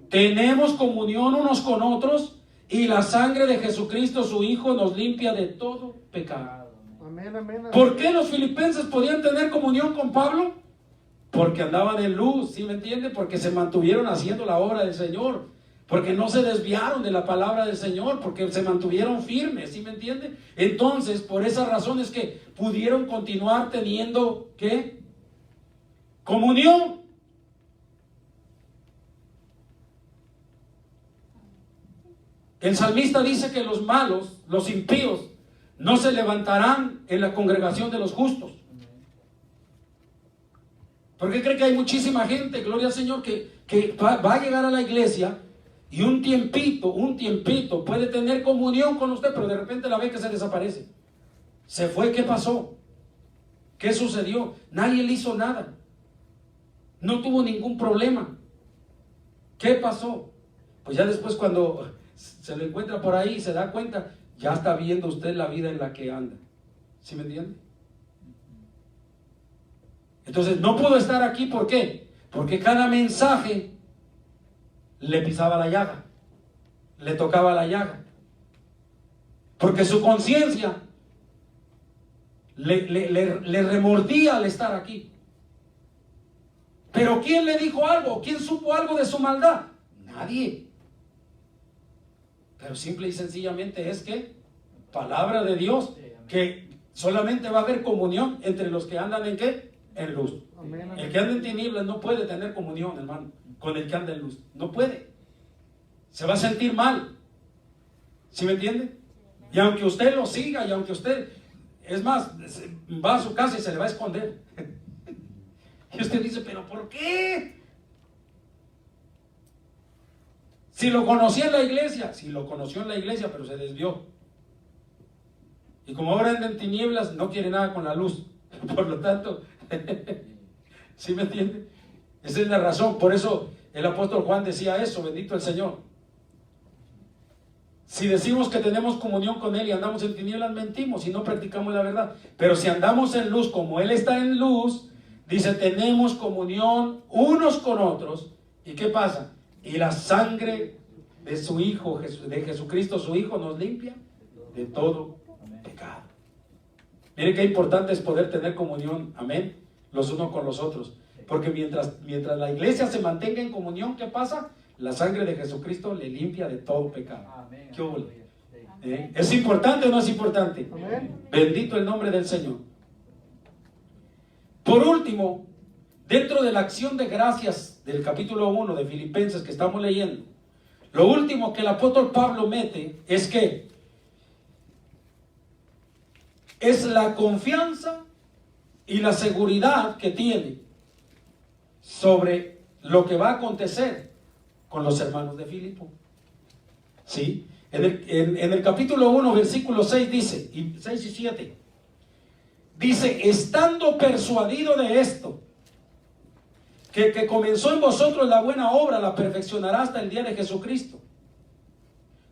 Tenemos comunión unos con otros y la sangre de Jesucristo, su Hijo, nos limpia de todo pecado. Amén, amén. ¿Por qué los filipenses podían tener comunión con Pablo? Porque andaban en luz, ¿sí me entiende? Porque se mantuvieron haciendo la obra del Señor, porque no se desviaron de la palabra del Señor, porque se mantuvieron firmes, ¿sí me entiende? Entonces, por esas razones que pudieron continuar teniendo, ¿qué? Comunión. El salmista dice que los malos, los impíos, no se levantarán en la congregación de los justos. ¿Por qué cree que hay muchísima gente, gloria al Señor, que va a llegar a la iglesia y un tiempito puede tener comunión con usted, pero de repente la ve que se desaparece? Se fue, ¿qué pasó? ¿Qué sucedió? Nadie le hizo nada. No tuvo ningún problema. ¿Qué pasó? Pues ya después cuando se lo encuentra por ahí, se da cuenta, ya está viendo usted la vida en la que anda. ¿Sí me entiende? Entonces no pudo estar aquí, ¿por qué? Porque cada mensaje le pisaba la llaga, le tocaba la llaga. Porque su conciencia le remordía al estar aquí. Pero ¿quién le dijo algo? ¿Quién supo algo de su maldad? Nadie. Pero simple y sencillamente es que palabra de Dios, que solamente va a haber comunión entre los que andan en ¿qué? En luz. Amén, amén. El que anda en tinieblas no puede tener comunión, hermano, con el que anda en luz. No puede. Se va a sentir mal. ¿Sí me entiende? Y aunque usted lo siga, y aunque usted, es más, va a su casa y se le va a esconder. Y usted dice, ¿pero por qué? Si lo conocía en la iglesia, si lo conoció en la iglesia, pero se desvió. Y como ahora anda en tinieblas, no quiere nada con la luz. Por lo tanto, ¿sí me entiende? Esa es la razón. Por eso el apóstol Juan decía eso, bendito el Señor. Si decimos que tenemos comunión con Él y andamos en tinieblas, mentimos y no practicamos la verdad. Pero si andamos en luz como Él está en luz, dice, tenemos comunión unos con otros. ¿Y qué pasa? Y la sangre de su Hijo, de Jesucristo su Hijo, nos limpia de todo pecado. Miren qué importante es poder tener comunión, amén, los unos con los otros. Porque mientras la iglesia se mantenga en comunión, ¿qué pasa? La sangre de Jesucristo le limpia de todo pecado. Amén. ¿Qué hubo? ¿Es importante o no es importante? Amén. Bendito el nombre del Señor. Por último, dentro de la acción de gracias del capítulo 1 de Filipenses que estamos leyendo, lo último que el apóstol Pablo mete es que es la confianza y la seguridad que tiene sobre lo que va a acontecer con los hermanos de Filipo. ¿Sí? En el capítulo 1, versículo 6 dice, 6 y 7, dice, estando persuadido de esto, que el que comenzó en vosotros la buena obra la perfeccionará hasta el día de Jesucristo.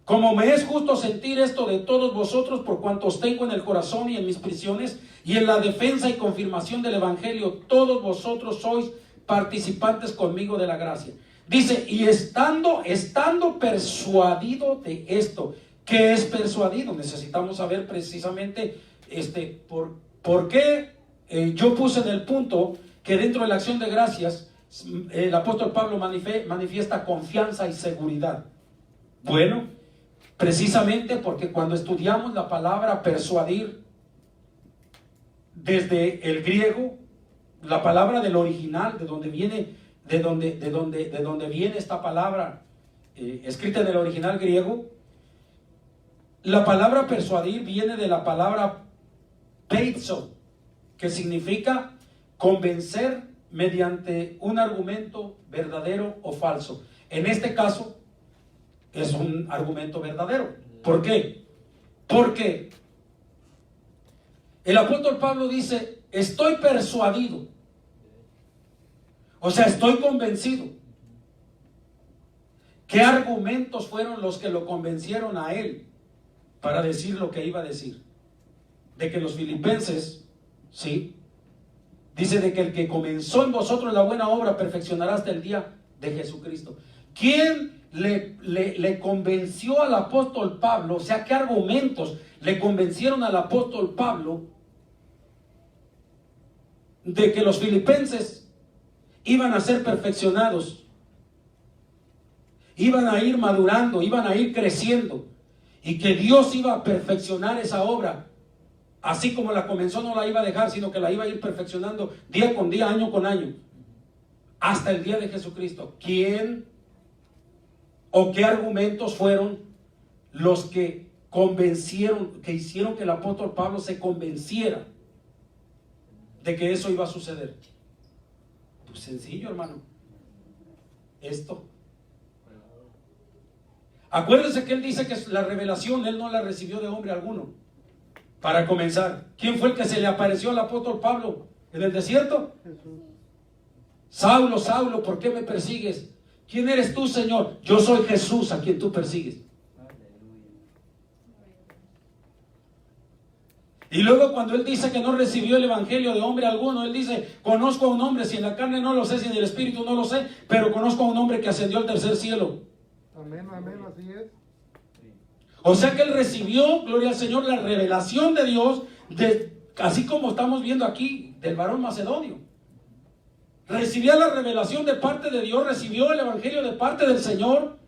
Como me es justo sentir esto de todos vosotros, por cuanto os tengo en el corazón y en mis prisiones, y en la defensa y confirmación del Evangelio, todos vosotros sois participantes conmigo de la gracia. Dice, y estando persuadido de esto. ¿Qué es persuadido? Necesitamos saber precisamente por qué yo puse en el punto que dentro de la acción de gracias el apóstol Pablo manifiesta confianza y seguridad. Bueno, precisamente porque cuando estudiamos la palabra persuadir desde el griego, la palabra del original, de donde viene esta palabra escrita en el original griego, la palabra persuadir viene de la palabra peizo, que significa convencer mediante un argumento verdadero o falso. En este caso es un argumento verdadero. ¿Por qué? Porque el apóstol Pablo dice, estoy persuadido. O sea, estoy convencido. ¿Qué argumentos fueron los que lo convencieron a él para decir lo que iba a decir? De que los filipenses, ¿sí?, dice de que el que comenzó en vosotros la buena obra perfeccionará hasta el día de Jesucristo. ¿Quién le convenció al apóstol Pablo? O sea, ¿qué argumentos le convencieron al apóstol Pablo de que los filipenses iban a ser perfeccionados, iban a ir madurando, iban a ir creciendo, y que Dios iba a perfeccionar esa obra? Así como la comenzó, no la iba a dejar, sino que la iba a ir perfeccionando día con día, año con año, hasta el día de Jesucristo. ¿Quién o qué argumentos fueron los que convencieron, que hicieron que el apóstol Pablo se convenciera de que eso iba a suceder? Pues sencillo, hermano. Esto. Acuérdense que él dice que la revelación él no la recibió de hombre alguno. Para comenzar, ¿quién fue el que se le apareció al apóstol Pablo en el desierto? Jesús. Saulo, Saulo, ¿por qué me persigues? ¿Quién eres tú, Señor? Yo soy Jesús a quien tú persigues. Y luego cuando él dice que no recibió el evangelio de hombre alguno, él dice, conozco a un hombre, si en la carne no lo sé, si en el espíritu no lo sé, pero conozco a un hombre que ascendió al tercer cielo. Amén, amén, así es. O sea que él recibió, gloria al Señor, la revelación de Dios, así como estamos viendo aquí, del varón macedonio. Recibía la revelación de parte de Dios, recibió el evangelio de parte del Señor.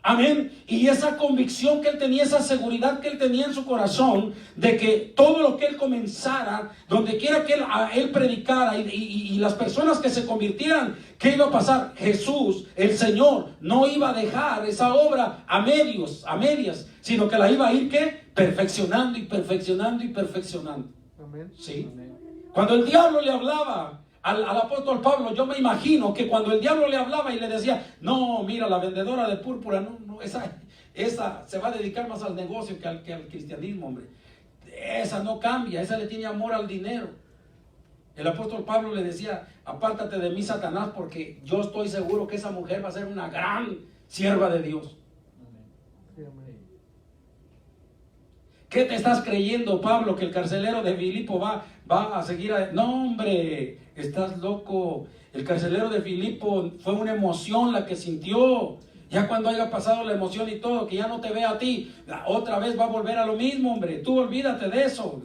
Amén. Y esa convicción que él tenía, esa seguridad que él tenía en su corazón, de que todo lo que él comenzara, donde quiera que él predicara y las personas que se convirtieran, ¿qué iba a pasar? Jesús, el Señor, no iba a dejar esa obra a medias, sino que la iba a ir, ¿qué? Perfeccionando y perfeccionando y perfeccionando. Amén. ¿Sí? Amén. Cuando el diablo le hablaba al apóstol Pablo, yo me imagino que cuando el diablo le hablaba y le decía, no, mira, la vendedora de púrpura, no, esa se va a dedicar más al negocio que al cristianismo, hombre. Esa no cambia, esa le tiene amor al dinero. El apóstol Pablo le decía: apártate de mí, Satanás, porque yo estoy seguro que esa mujer va a ser una gran sierva de Dios. Sí, amén. ¿Qué te estás creyendo, Pablo, que el carcelero de Filipo va a seguir? No, hombre, estás loco. El carcelero de Filipo fue una emoción la que sintió. Ya cuando haya pasado la emoción y todo, que ya no te vea a ti, otra vez va a volver a lo mismo, hombre. Tú olvídate de eso.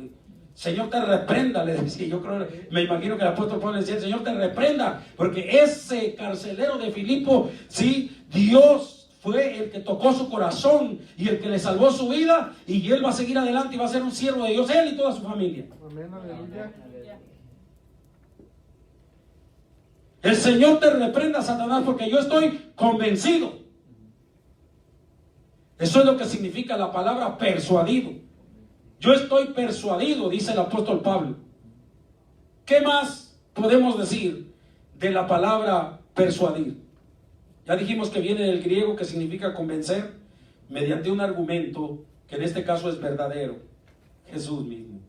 Señor te reprenda, le decía. Yo creo, me imagino que el apóstol Pablo decía: el Señor te reprenda, porque ese carcelero de Filipo, sí, Dios fue el que tocó su corazón y el que le salvó su vida, y él va a seguir adelante y va a ser un siervo de Dios, él y toda su familia. Amén, aleluya. El Señor te reprenda, Satanás, porque yo estoy convencido. Eso es lo que significa la palabra persuadido. Yo estoy persuadido, dice el apóstol Pablo. ¿Qué más podemos decir de la palabra persuadir? Ya dijimos que viene del griego, que significa convencer mediante un argumento que en este caso es verdadero, Jesús mismo.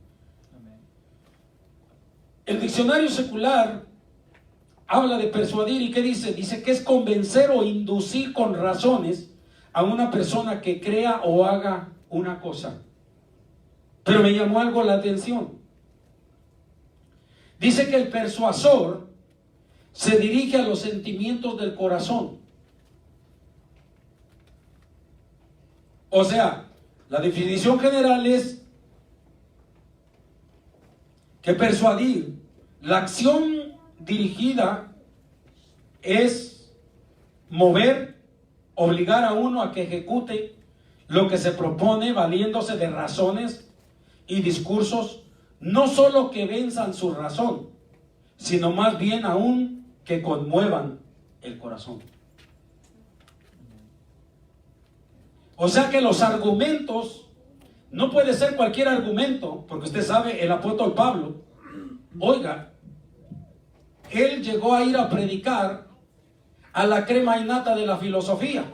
El diccionario secular habla de persuadir, ¿y qué dice? Dice que es convencer o inducir con razones a una persona que crea o haga una cosa. Pero me llamó algo la atención. Dice que el persuasor se dirige a los sentimientos del corazón. O sea, la definición general es que persuadir, la acción dirigida, es mover, obligar a uno a que ejecute lo que se propone, valiéndose de razones y discursos, no solo que venzan su razón, sino más bien aún que conmuevan el corazón. O sea que los argumentos, no puede ser cualquier argumento, porque usted sabe, el apóstol Pablo, oiga, él llegó a ir a predicar a la crema innata de la filosofía.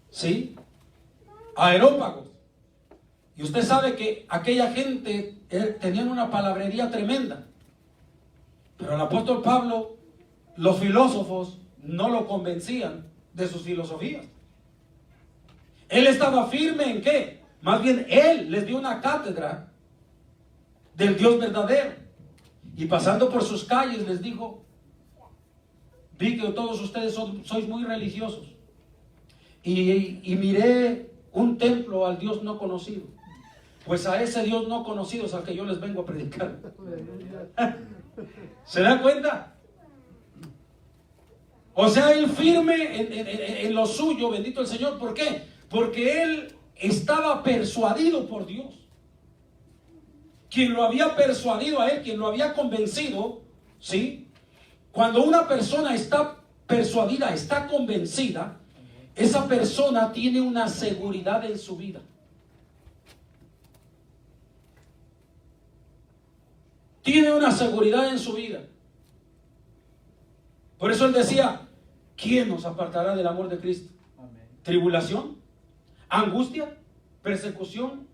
¿Sí? A Areópago. Y usted sabe que aquella gente tenían una palabrería tremenda. Pero el apóstol Pablo, los filósofos no lo convencían de sus filosofías. Él estaba firme en ¿qué? Más bien él les dio una cátedra del Dios verdadero. Y pasando por sus calles les dijo: vi que todos ustedes sois muy religiosos. Y miré un templo al Dios no conocido. Pues a ese Dios no conocido es al que yo les vengo a predicar. ¿Se da cuenta? O sea, él firme en lo suyo, bendito el Señor. ¿Por qué? Porque él estaba persuadido por Dios. Quien lo había persuadido a él, quien lo había convencido, ¿sí? Cuando una persona está persuadida, está convencida, esa persona tiene una seguridad en su vida. Tiene una seguridad en su vida. Por eso él decía: ¿quién nos apartará del amor de Cristo? Amén. ¿Tribulación? ¿Angustia? ¿Persecución?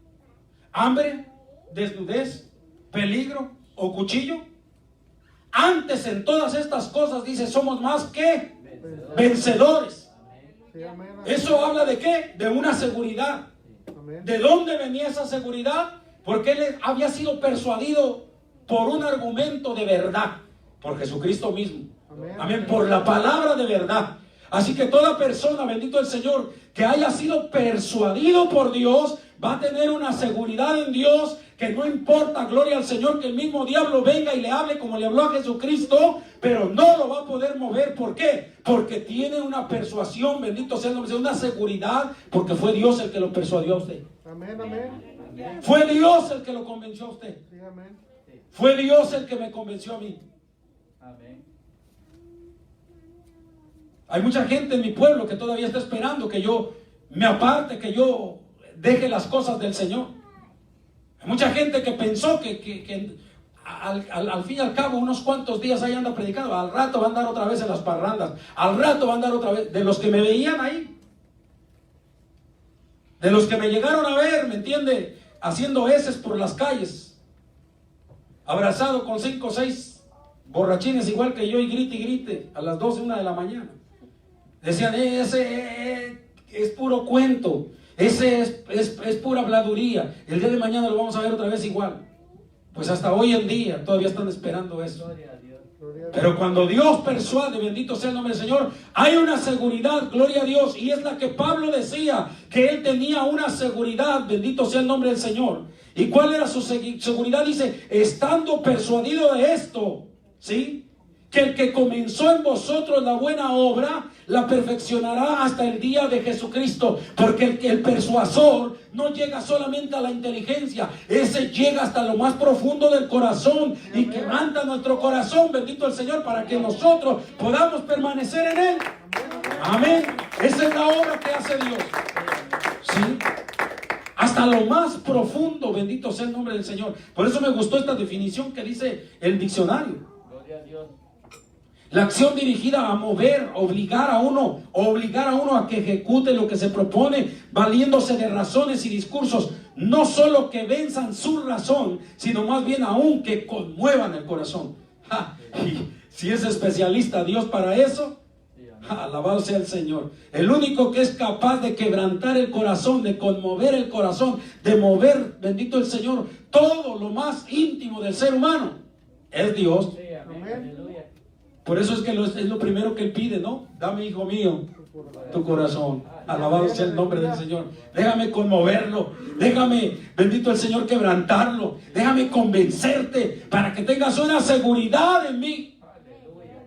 ¿Hambre? ¿Desnudez? ¿Peligro? ¿O cuchillo? Antes en todas estas cosas, dice, somos más que vencedores. Sí, amén. ¿Eso habla de qué? De una seguridad. Amén. ¿De dónde venía esa seguridad? Porque él había sido persuadido por un argumento de verdad, por Jesucristo mismo. Amén. Amén, por la palabra de verdad. Así que toda persona, bendito el Señor, que haya sido persuadido por Dios, va a tener una seguridad en Dios, que no importa, gloria al Señor, que el mismo diablo venga y le hable como le habló a Jesucristo, pero no lo va a poder mover. ¿Por qué? Porque tiene una persuasión, bendito sea el nombre, una seguridad, porque fue Dios el que lo persuadió a usted. Amén, amén. Fue Dios el que lo convenció a usted. Sí, amén. Fue Dios el que me convenció a mí. Amén. Hay mucha gente en mi pueblo que todavía está esperando que yo me aparte, que yo deje las cosas del Señor. Hay mucha gente que pensó que al fin y al cabo, unos cuantos días ahí anda predicando, al rato va a andar otra vez en las parrandas, al rato va a andar otra vez. De los que me veían ahí, de los que me llegaron a ver, ¿me entiende? Haciendo heces por las calles, abrazado con 5 o 6 borrachines igual que yo y grite a las 12, 1 de la mañana. Decían, ese es puro cuento, ese es pura habladuría, el día de mañana lo vamos a ver otra vez igual. Pues hasta hoy en día todavía están esperando eso. Gloria a Dios. Pero cuando Dios persuade, bendito sea el nombre del Señor, hay una seguridad, gloria a Dios, y es la que Pablo decía, que él tenía una seguridad, bendito sea el nombre del Señor. ¿Y cuál era su seguridad? Dice, estando persuadido de esto, ¿sí? Que el que comenzó en vosotros la buena obra, la perfeccionará hasta el día de Jesucristo. Porque el persuasor no llega solamente a la inteligencia, ese llega hasta lo más profundo del corazón y quebranta nuestro corazón, bendito el Señor, para que nosotros podamos permanecer en Él. Amén. Esa es la obra que hace Dios. ¿Sí? Hasta lo más profundo, bendito sea el nombre del Señor. Por eso me gustó esta definición que dice el diccionario. Gloria a Dios. La acción dirigida a mover, obligar a uno a que ejecute lo que se propone, valiéndose de razones y discursos, no solo que venzan su razón, sino más bien aún que conmuevan el corazón. Y si es especialista Dios para eso, alabado sea el Señor. El único que es capaz de quebrantar el corazón, de conmover el corazón, de mover, bendito el Señor, todo lo más íntimo del ser humano, es Dios. Sí, amén. Aleluya. Por eso es que es lo primero que Él pide, ¿no? Dame, hijo mío, tu corazón. Alabado sea el nombre del Señor. Déjame conmoverlo. Déjame, bendito el Señor, quebrantarlo. Déjame convencerte para que tengas una seguridad en mí.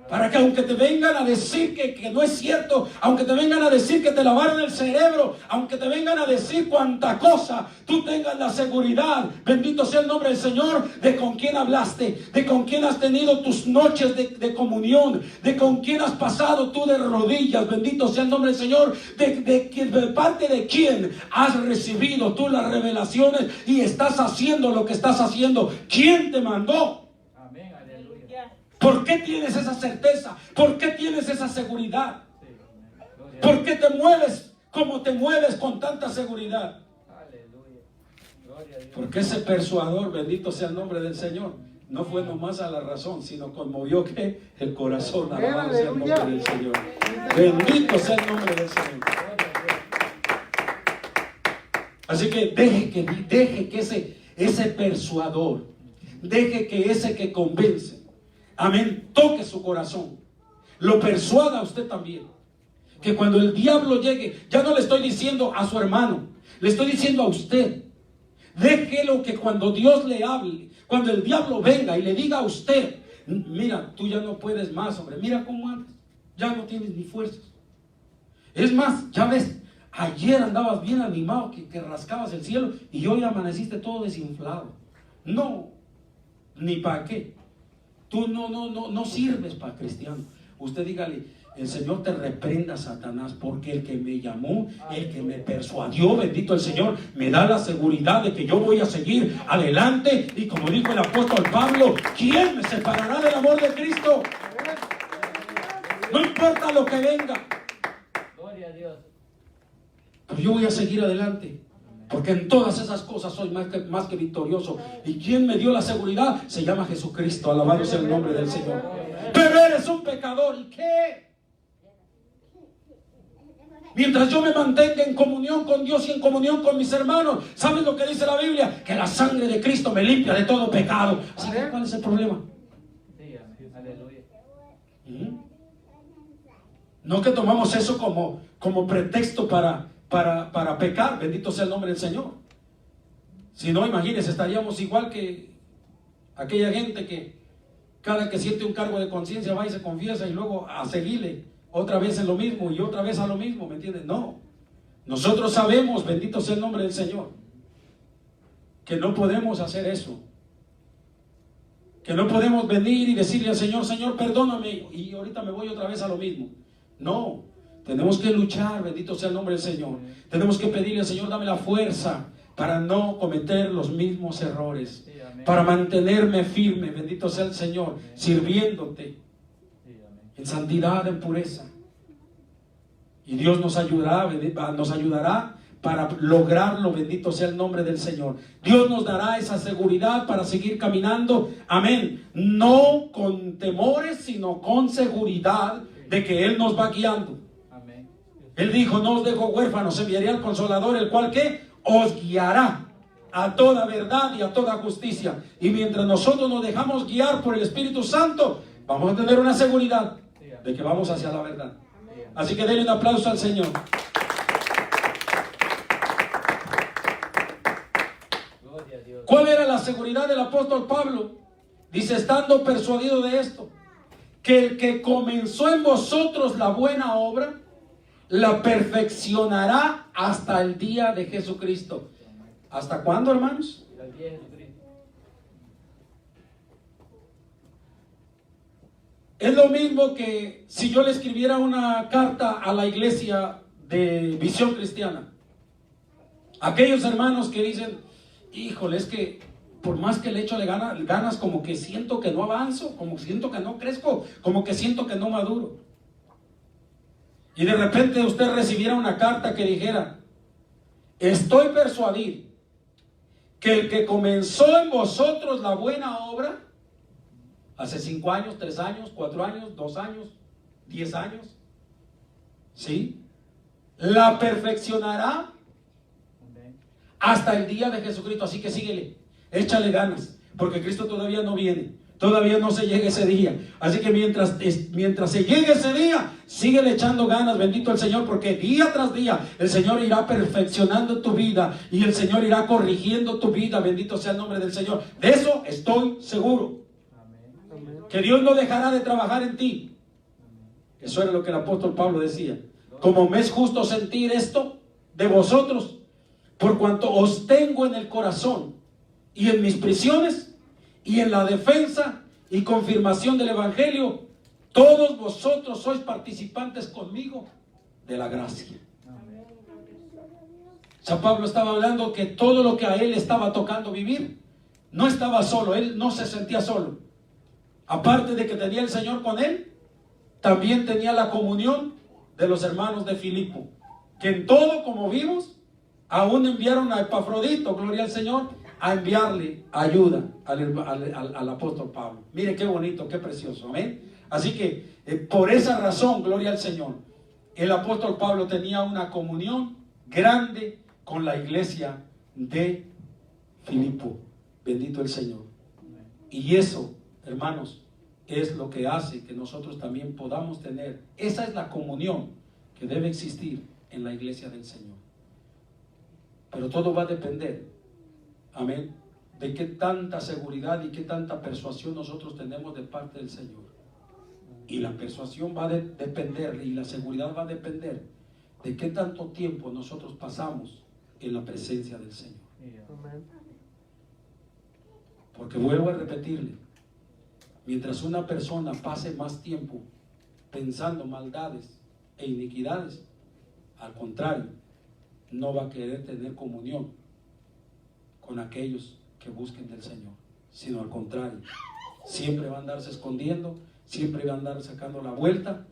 Para que aunque te vengan a decir que no es cierto, aunque te vengan a decir que te lavaron el cerebro, aunque te vengan a decir cuánta cosa, tú tengas la seguridad, bendito sea el nombre del Señor, de con quién hablaste, de con quién has tenido tus noches de comunión, de con quién has pasado tú de rodillas, bendito sea el nombre del Señor, de parte de quién has recibido tú las revelaciones y estás haciendo lo que estás haciendo. ¿Quién te mandó? ¿Por qué tienes esa certeza? ¿Por qué tienes esa seguridad? ¿Por qué te mueves como te mueves con tanta seguridad? Porque ese persuador, bendito sea el nombre del Señor, no fue nomás a la razón, sino conmovió que el corazón. Alabado sea el nombre del Señor. Bendito sea el nombre del Señor. Así que deje que ese persuador, deje que ese que convence, amén, toque su corazón, lo persuada a usted también. Que cuando el diablo llegue, ya no le estoy diciendo a su hermano, le estoy diciendo a usted, déjelo que cuando Dios le hable, cuando el diablo venga y le diga a usted, mira, tú ya no puedes más, hombre, mira cómo andas, ya no tienes ni fuerzas. Es más, ya ves, ayer andabas bien animado, que rascabas el cielo, y hoy amaneciste todo desinflado. No, ni para qué. Tú no sirves para cristiano. Usted dígale, el Señor te reprenda, Satanás, porque el que me llamó, el que me persuadió, bendito el Señor, me da la seguridad de que yo voy a seguir adelante. Y como dijo el apóstol Pablo, ¿quién me separará del amor de Cristo? No importa lo que venga. Gloria a Dios. Pero yo voy a seguir adelante. Porque en todas esas cosas soy más que victorioso. ¿Y quién me dio la seguridad? Se llama Jesucristo. Alabado sea el nombre del Señor. Pero eres un pecador. ¿Y qué? Mientras yo me mantenga en comunión con Dios y en comunión con mis hermanos, ¿sabes lo que dice la Biblia? Que la sangre de Cristo me limpia de todo pecado. Así que, ¿cuál es el problema? Sí, amén. Aleluya. No que tomamos eso como pretexto para pecar, bendito sea el nombre del Señor. Si no, imagínense, estaríamos igual que aquella gente que cada que siente un cargo de conciencia va y se confiesa y luego a seguirle otra vez en lo mismo y otra vez a lo mismo, ¿me entienden? No, nosotros sabemos, bendito sea el nombre del Señor, que no podemos hacer eso, que no podemos venir y decirle al Señor, Señor, perdóname, y ahorita me voy otra vez a lo mismo. No, tenemos que luchar, bendito sea el nombre del Señor. Tenemos que pedirle al Señor, dame la fuerza para no cometer los mismos errores, sí, para mantenerme firme, bendito sea el Señor, amén, sirviéndote sí, amén, en santidad, en pureza. Y Dios nos ayudará para lograrlo. Bendito sea el nombre del Señor. Dios nos dará esa seguridad para seguir caminando. Amén. No con temores, sino con seguridad de que Él nos va guiando. Amén. Él dijo: no os dejo huérfanos, enviaré al Consolador, el cual ¿qué? Os guiará a toda verdad y a toda justicia. Y mientras nosotros nos dejamos guiar por el Espíritu Santo, vamos a tener una seguridad de que vamos hacia la verdad. Así que denle un aplauso al Señor. Gloria a Dios. ¿Cuál era la seguridad del apóstol Pablo? Dice: estando persuadido de esto, que el que comenzó en vosotros la buena obra, la perfeccionará hasta el día de Jesucristo. ¿Hasta cuándo, hermanos? El día de Jesucristo. Es lo mismo que si yo le escribiera una carta a la iglesia de Visión Cristiana. Aquellos hermanos que dicen: híjole, es que por más que le echo ganas, como que siento que no avanzo, como siento que no crezco, como que siento que no maduro. Y de repente usted recibiera una carta que dijera: estoy persuadido que el que comenzó en vosotros la buena obra, hace 5 años, 3 años, 4 años, 2 años, 10 años, ¿sí?, la perfeccionará hasta el día de Jesucristo. Así que síguele, échale ganas, porque Cristo todavía no viene, todavía no se llega ese día. Así que mientras se llegue ese día, síguele echando ganas, bendito el Señor, porque día tras día el Señor irá perfeccionando tu vida y el Señor irá corrigiendo tu vida. Bendito sea el nombre del Señor. De eso estoy seguro. Amén. Que Dios no dejará de trabajar en ti. Eso era lo que el apóstol Pablo decía: como me es justo sentir esto de vosotros, por cuanto os tengo en el corazón y en mis prisiones y en la defensa y confirmación del Evangelio, todos vosotros sois participantes conmigo de la gracia. San Pablo estaba hablando que todo lo que a él estaba tocando vivir, no estaba solo, él no se sentía solo. Aparte de que tenía el Señor con él, también tenía la comunión de los hermanos de Filipo, que en todo, como vimos, aún enviaron a Epafrodito, gloria al Señor, a enviarle ayuda al apóstol Pablo. Mire qué bonito, qué precioso, amén. Así que por esa razón, gloria al Señor, el apóstol Pablo tenía una comunión grande con la iglesia de Filipo. Bendito el Señor. Y eso, hermanos, es lo que hace que nosotros también podamos tener. Esa es la comunión que debe existir en la iglesia del Señor. Pero todo va a depender, amén, de qué tanta seguridad y qué tanta persuasión nosotros tenemos de parte del Señor. Y la persuasión va a depender, y la seguridad va a depender de qué tanto tiempo nosotros pasamos en la presencia del Señor. Amén. Porque vuelvo a repetirle, mientras una persona pase más tiempo pensando maldades e iniquidades, al contrario, no va a querer tener comunión con aquellos que busquen del Señor, sino al contrario, siempre va a andarse escondiendo, siempre va a andar sacando la vuelta.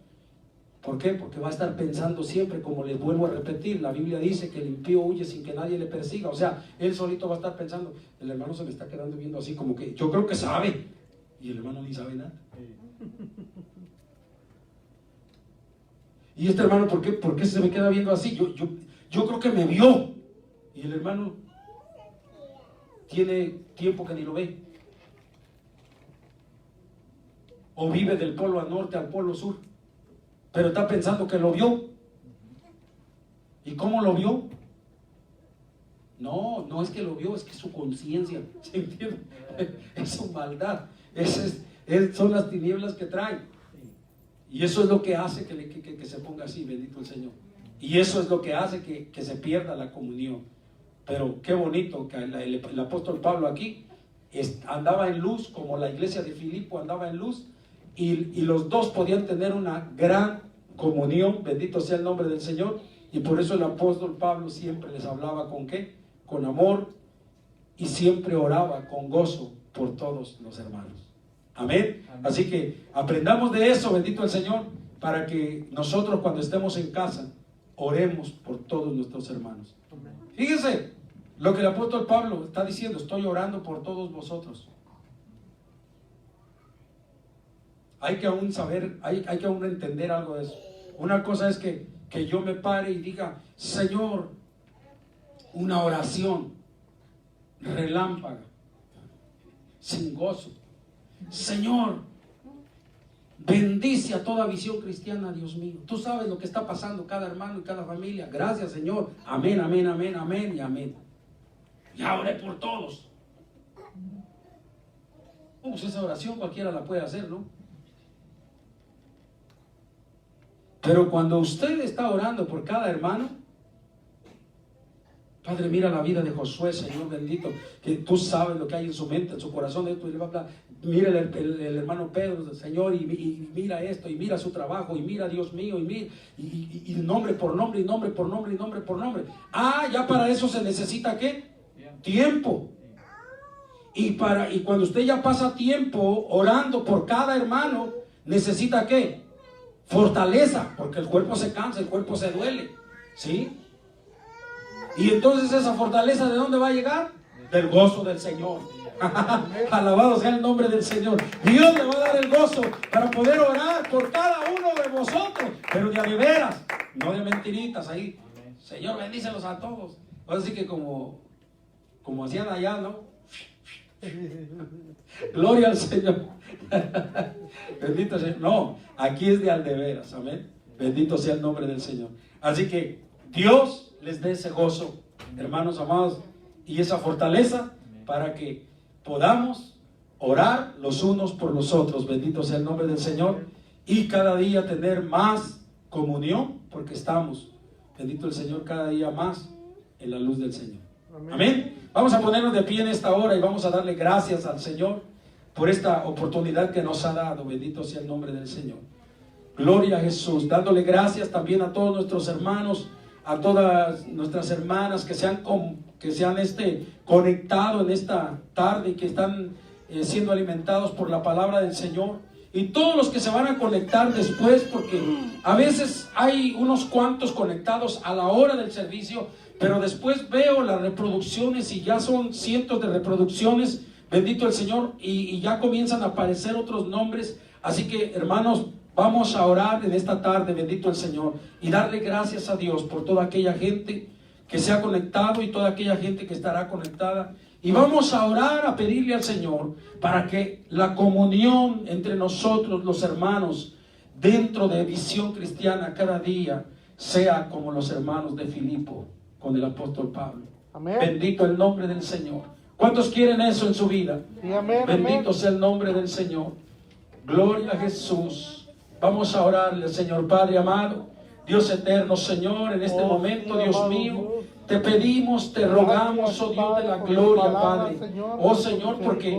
¿Por qué? Porque va a estar pensando siempre, como les vuelvo a repetir, la Biblia dice que el impío huye sin que nadie le persiga. O sea, él solito va a estar pensando: el hermano se me está quedando viendo así como que yo creo que sabe, y el hermano ni sabe nada. Y este hermano, ¿por qué se me queda viendo así? Yo creo que me vio, y el hermano tiene tiempo que ni lo ve, o vive del polo al norte al polo sur, pero está pensando que lo vio. ¿Y cómo lo vio? No es que lo vio, es que su conciencia, ¿se entiende? Es su maldad, son las tinieblas que trae. Y eso es lo que hace que se ponga así, bendito el Señor. Y eso es lo que hace que se pierda la comunión. Pero qué bonito que el apóstol Pablo aquí andaba en luz, como la iglesia de Filipo andaba en luz, y los dos podían tener una gran comunión, bendito sea el nombre del Señor. Y por eso el apóstol Pablo siempre les hablaba ¿con qué? Con amor, y siempre oraba con gozo por todos los hermanos. Amén. Amén. Así que aprendamos de eso, bendito el Señor, para que nosotros cuando estemos en casa oremos por todos nuestros hermanos. Amén. Fíjense lo que el apóstol Pablo está diciendo: estoy orando por todos vosotros. Hay que aún saber, hay que aún entender algo de eso. Una cosa es que yo me pare y diga: Señor, una oración relámpaga, sin gozo. Señor, bendice a toda visión cristiana, Dios mío. Tú sabes lo que está pasando cada hermano y cada familia. Gracias, Señor. Amén, amén, amén, amén y amén. Ya oré por todos. Pues esa oración cualquiera la puede hacer, ¿no? Pero cuando usted está orando por cada hermano, Padre, mira la vida de Josué, Señor bendito, que tú sabes lo que hay en su mente, en su corazón. Mira el hermano Pedro, Señor, y mira esto, y mira su trabajo, y mira, Dios mío, y nombre por nombre, y nombre por nombre, y nombre por nombre. Ya para eso se necesita ¿qué? Tiempo. Y cuando usted ya pasa tiempo orando por cada hermano, necesita ¿qué? Fortaleza, porque el cuerpo se cansa, el cuerpo se duele, ¿sí? Y entonces esa fortaleza, ¿de dónde va a llegar? Del gozo del Señor. Alabado sea el nombre del Señor. Dios le va a dar el gozo para poder orar por cada uno de vosotros, pero de veras, no de mentiritas ahí. Señor, bendícelos a todos. Así que como hacían allá, ¿no? Gloria al Señor. Bendito sea. No, aquí es de veras, amén. Bendito sea el nombre del Señor. Así que Dios les dé ese gozo, hermanos amados, y esa fortaleza para que podamos orar los unos por los otros. Bendito sea el nombre del Señor. Y cada día tener más comunión, porque estamos, bendito el Señor, cada día más en la luz del Señor. Amén. Vamos a ponernos de pie en esta hora y vamos a darle gracias al Señor por esta oportunidad que nos ha dado. Bendito sea el nombre del Señor. Gloria a Jesús. Dándole gracias también a todos nuestros hermanos, a todas nuestras hermanas que se han conectado en esta tarde y que están siendo alimentados por la palabra del Señor. Y todos los que se van a conectar después, porque a veces hay unos cuantos conectados a la hora del servicio, pero después veo las reproducciones y ya son cientos de reproducciones, bendito el Señor, y ya comienzan a aparecer otros nombres. Así que, hermanos, vamos a orar en esta tarde, bendito el Señor, y darle gracias a Dios por toda aquella gente que se ha conectado y toda aquella gente que estará conectada. Y vamos a orar, a pedirle al Señor para que la comunión entre nosotros, los hermanos, dentro de Visión Cristiana cada día, sea como los hermanos de Filipo con el apóstol Pablo. Amén. Bendito el nombre del Señor. ¿Cuántos quieren eso en su vida? Sí, amén, bendito amén. Sea el nombre del Señor. Gloria a Jesús. Vamos a orarle, Señor Padre amado, Dios eterno, Señor, en este momento, Dios mío, te pedimos, te rogamos, oh Dios de la gloria, Padre, oh Señor, porque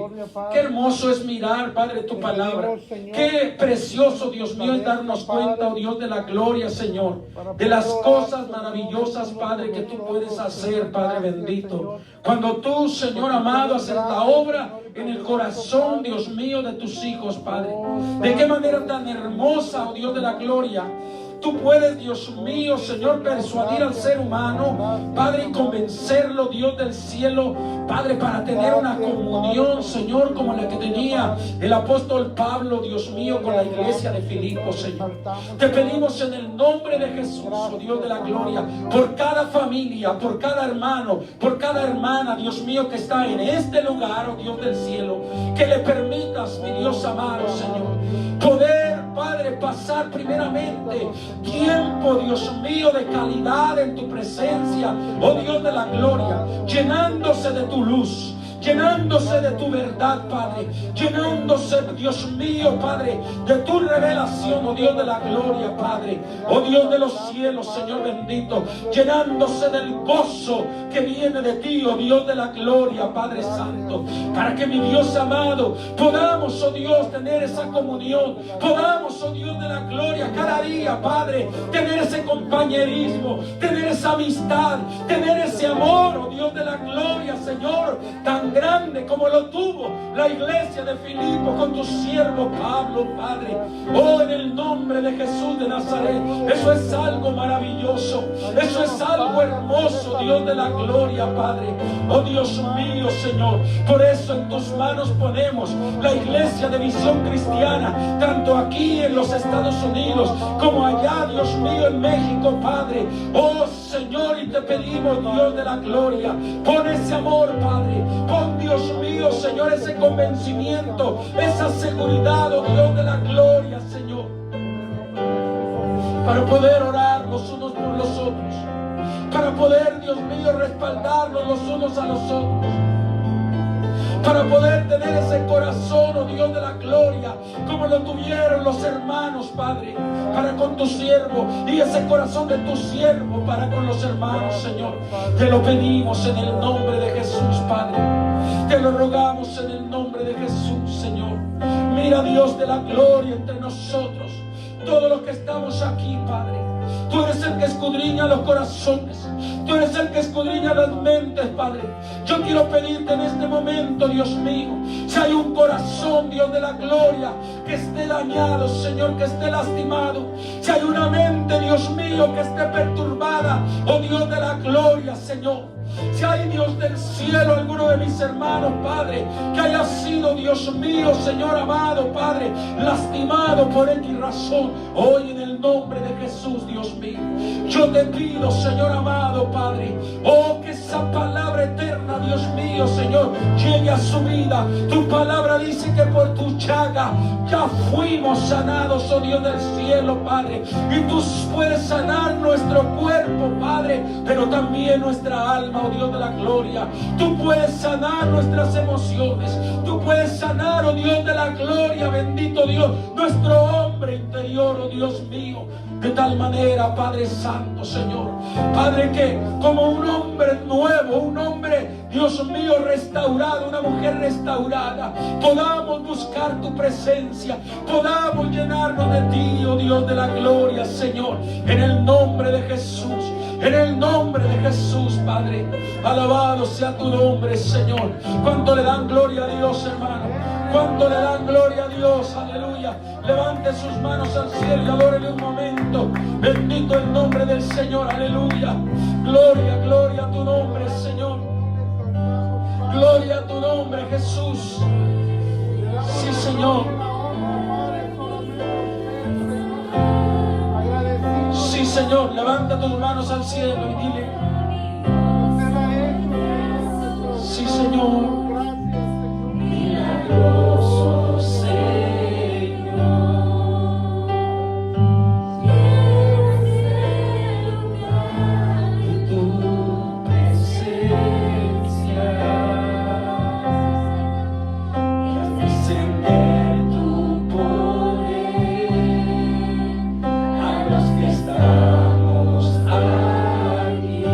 qué hermoso es mirar, Padre, tu palabra, qué precioso, Dios mío, es darnos cuenta, oh Dios de la gloria, Señor, de las cosas maravillosas, Padre, que tú puedes hacer, Padre bendito, cuando tú, Señor amado, haces la obra en el corazón, Dios mío, de tus hijos, Padre. De qué manera tan hermosa, oh Dios de la gloria, tú puedes, Dios mío, Señor, persuadir al ser humano, Padre, y convencerlo, Dios del cielo, Padre, para tener una comunión, Señor, como la que tenía el apóstol Pablo, Dios mío, con la iglesia de Filipo, Señor. Te pedimos en el nombre de Jesús, oh Dios de la gloria, por cada familia, por cada hermano, por cada hermana, Dios mío, que está en este lugar, oh Dios del cielo, que le permitas, mi Dios amado, Señor, poder, Padre, pasar primeramente tiempo, Dios mío, de calidad en tu presencia, oh Dios de la gloria, llenándose de tu luz, llenándose de tu verdad, Padre, llenándose, Dios mío, Padre, de tu revelación, oh Dios de la gloria, Padre, oh Dios de los cielos, Señor bendito, llenándose del gozo que viene de ti, oh Dios de la gloria, Padre santo, para que, mi Dios amado, podamos, oh Dios, tener esa comunión, podamos, oh Dios de la gloria, cada día, Padre, tener ese compañerismo, tener esa amistad, tener ese amor, oh Dios de la gloria, Señor, tan grande como lo tuvo la iglesia de Filipo con tu siervo Pablo, Padre. Oh, en el nombre de Jesús de Nazaret, eso es algo maravilloso, eso es algo hermoso, Dios de la gloria, Padre. Oh Dios mío, Señor, por eso en tus manos ponemos la iglesia de Visión Cristiana, tanto aquí en los Estados Unidos como allá, Dios mío, en México, Padre. Oh Señor, y te pedimos, Dios de la gloria, pon ese amor, Padre, pon, Dios mío, Señor, ese convencimiento, esa seguridad, oh Dios de la gloria, Señor, para poder orar los unos por los otros, para poder, Dios mío, respaldarnos los unos a los otros, para poder tener ese corazón, oh Dios de la gloria, como lo tuvieron los hermanos, Padre, para con tu siervo, y ese corazón de tu siervo para con los hermanos, Señor. Te lo pedimos en el nombre de Jesús, Padre. Te lo rogamos en el nombre de Jesús, Señor. Mira, Dios de la gloria, entre nosotros, todos los que estamos aquí, Padre. Tú eres el que escudriña los corazones. Tú eres el que escudriña las mentes, Padre. Yo quiero pedirte en este momento, Dios mío, si hay un corazón, Dios de la gloria, que esté dañado, Señor, que esté lastimado, si hay una mente, Dios mío, que esté perturbada, oh Dios de la gloria, Señor, si hay, Dios del cielo, alguno de mis hermanos, Padre, que haya sido, Dios mío, Señor amado, Padre, lastimado por X razón, hoy en el nombre de Jesús, Dios mío, yo te pido, Señor amado, Padre, oh, que esa palabra eterna, Dios mío, Señor, llegue a su vida. Tu palabra dice que por tu llaga ya fuimos sanados, oh Dios del cielo, Padre, y tú puedes sanar nuestro cuerpo, Padre, pero también nuestra alma, oh Dios de la gloria. Tú puedes sanar nuestras emociones, tú puedes sanar, oh Dios de la gloria, bendito Dios, nuestro hombre interior, oh Dios mío, de tal manera, Padre Santo, Señor, Padre, que como un hombre nuevo, un hombre, Dios mío, restaurado, una mujer restaurada, podamos buscar tu presencia, podamos llenarnos de ti, oh Dios de la gloria, Señor, en el nombre de Jesús. En el nombre de Jesús, Padre, alabado sea tu nombre, Señor. ¿Cuánto le dan gloria a Dios, hermano? ¿Cuánto le dan gloria a Dios? Aleluya. Levante sus manos al cielo y adórele un momento. Bendito el nombre del Señor, aleluya. Gloria, gloria a tu nombre, Señor. Gloria a tu nombre, Jesús. Sí, Señor. Sí, Señor, levanta tus manos al cielo y dile: sí, Señor. Milagroso Señor, de tu presencia, descender tu poder a los que estamos aquí.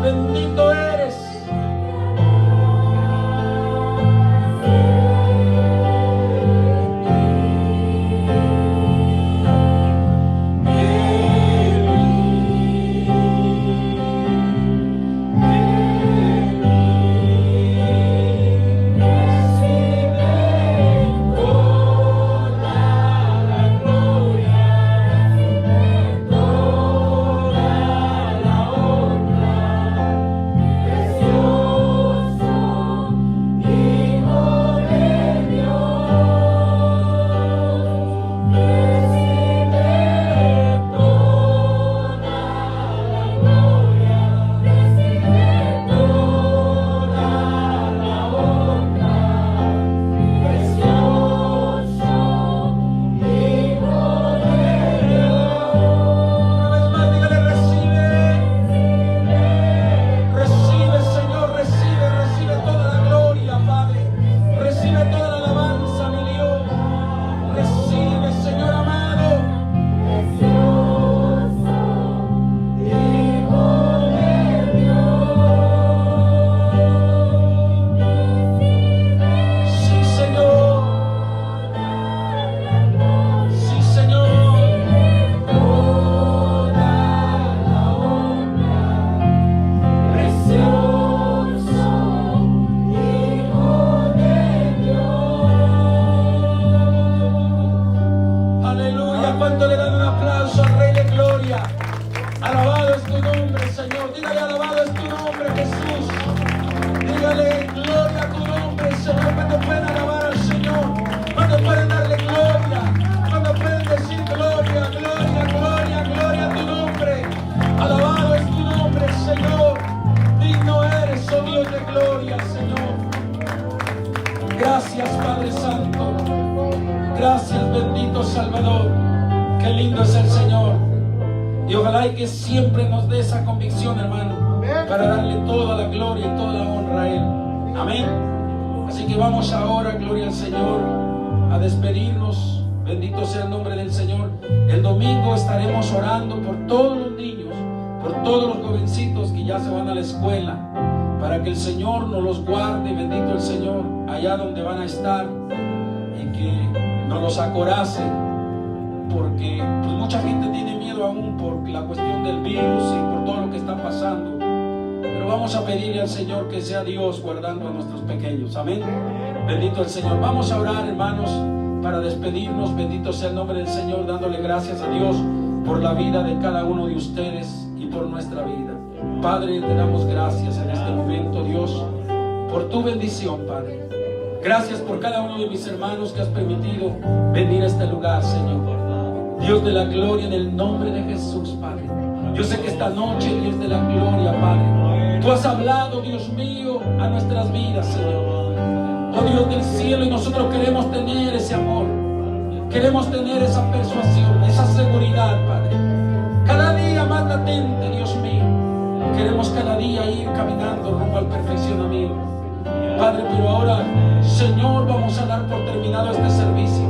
Bendito eres. ¿Cuánto le dan un aplauso al Rey de Gloria? Alabado es tu nombre, Señor. Dígale, alabado es tu nombre, Jesús. Dígale, gloria a tu nombre, Señor. ¿Cuánto pueden alabar al Señor? ¿Cuánto pueden darle gloria? ¿Cuánto pueden decir gloria, gloria, gloria, gloria a tu nombre? Alabado es tu nombre, Señor. Digno eres, oh Dios de gloria, Señor. Gracias, Padre Santo. Gracias, bendito Salvador. Qué lindo es el Señor. Y ojalá y que siempre nos dé esa convicción, hermano, para darle toda la gloria y toda la honra a Él. Amén. Así que vamos ahora, gloria al Señor, a despedirnos. Bendito sea el nombre del Señor. El domingo estaremos orando por todos los niños, por todos los jovencitos que ya se van a la escuela, para que el Señor nos los guarde, bendito el Señor, allá donde van a estar, y que nos los acorace, porque pues mucha gente tiene miedo aún por la cuestión del virus y por todo lo que está pasando. Pero vamos a pedirle al Señor que sea Dios guardando a nuestros pequeños. Amén. Bendito el Señor. Vamos a orar, hermanos, para despedirnos. Bendito sea el nombre del Señor, dándole gracias a Dios por la vida de cada uno de ustedes y por nuestra vida. Padre, te damos gracias en este momento, Dios, por tu bendición, Padre. Gracias por cada uno de mis hermanos que has permitido venir a este lugar, Señor. Dios de la gloria, en el nombre de Jesús, Padre. Yo sé que esta noche, Dios de la gloria, Padre, tú has hablado, Dios mío, a nuestras vidas, Señor. Oh Dios del cielo, y nosotros queremos tener ese amor. Queremos tener esa persuasión, esa seguridad, Padre. Cada día más latente, Dios mío. Queremos cada día ir caminando rumbo al perfeccionamiento. Padre, pero ahora, Señor, vamos a dar por terminado este servicio,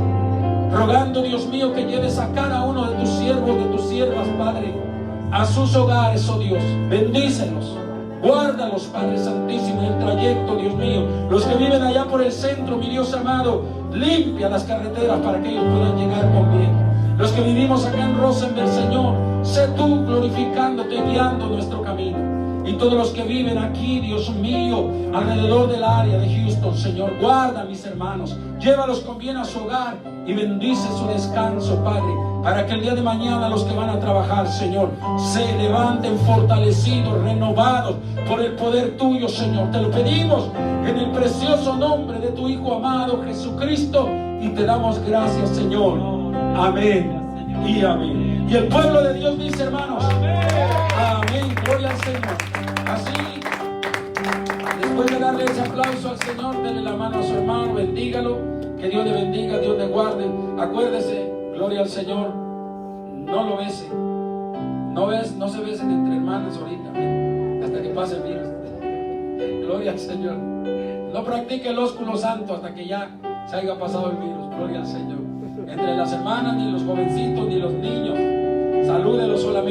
rogando, Dios mío, que lleves a cada uno de tus siervos, de tus siervas, Padre, a sus hogares, oh Dios. Bendícelos, guárdalos, Padre Santísimo, en el trayecto, Dios mío. Los que viven allá por el centro, mi Dios amado, limpia las carreteras para que ellos puedan llegar con bien. Los que vivimos acá en Rosenberg, Señor, sé tú glorificándote y guiando nuestro camino. Y todos los que viven aquí, Dios mío, alrededor del área de Houston, Señor, guarda a mis hermanos, llévalos con bien a su hogar y bendice su descanso, Padre, para que el día de mañana los que van a trabajar, Señor, se levanten fortalecidos, renovados por el poder tuyo, Señor. Te lo pedimos en el precioso nombre de tu Hijo amado Jesucristo y te damos gracias, Señor. Amén y amén. Y el pueblo de Dios dice, hermanos, amén, gloria al Señor. Así, después de darle ese aplauso al Señor, denle la mano a su hermano, bendígalo, que Dios le bendiga, Dios le guarde. Acuérdese, gloria al Señor, no lo bese, no se besen entre hermanas ahorita, hasta que pase el virus. Gloria al Señor. No practique el ósculo santo hasta que ya se haya pasado el virus. Gloria al Señor. Entre las hermanas, ni los jovencitos, ni los niños, salúdenlos solamente.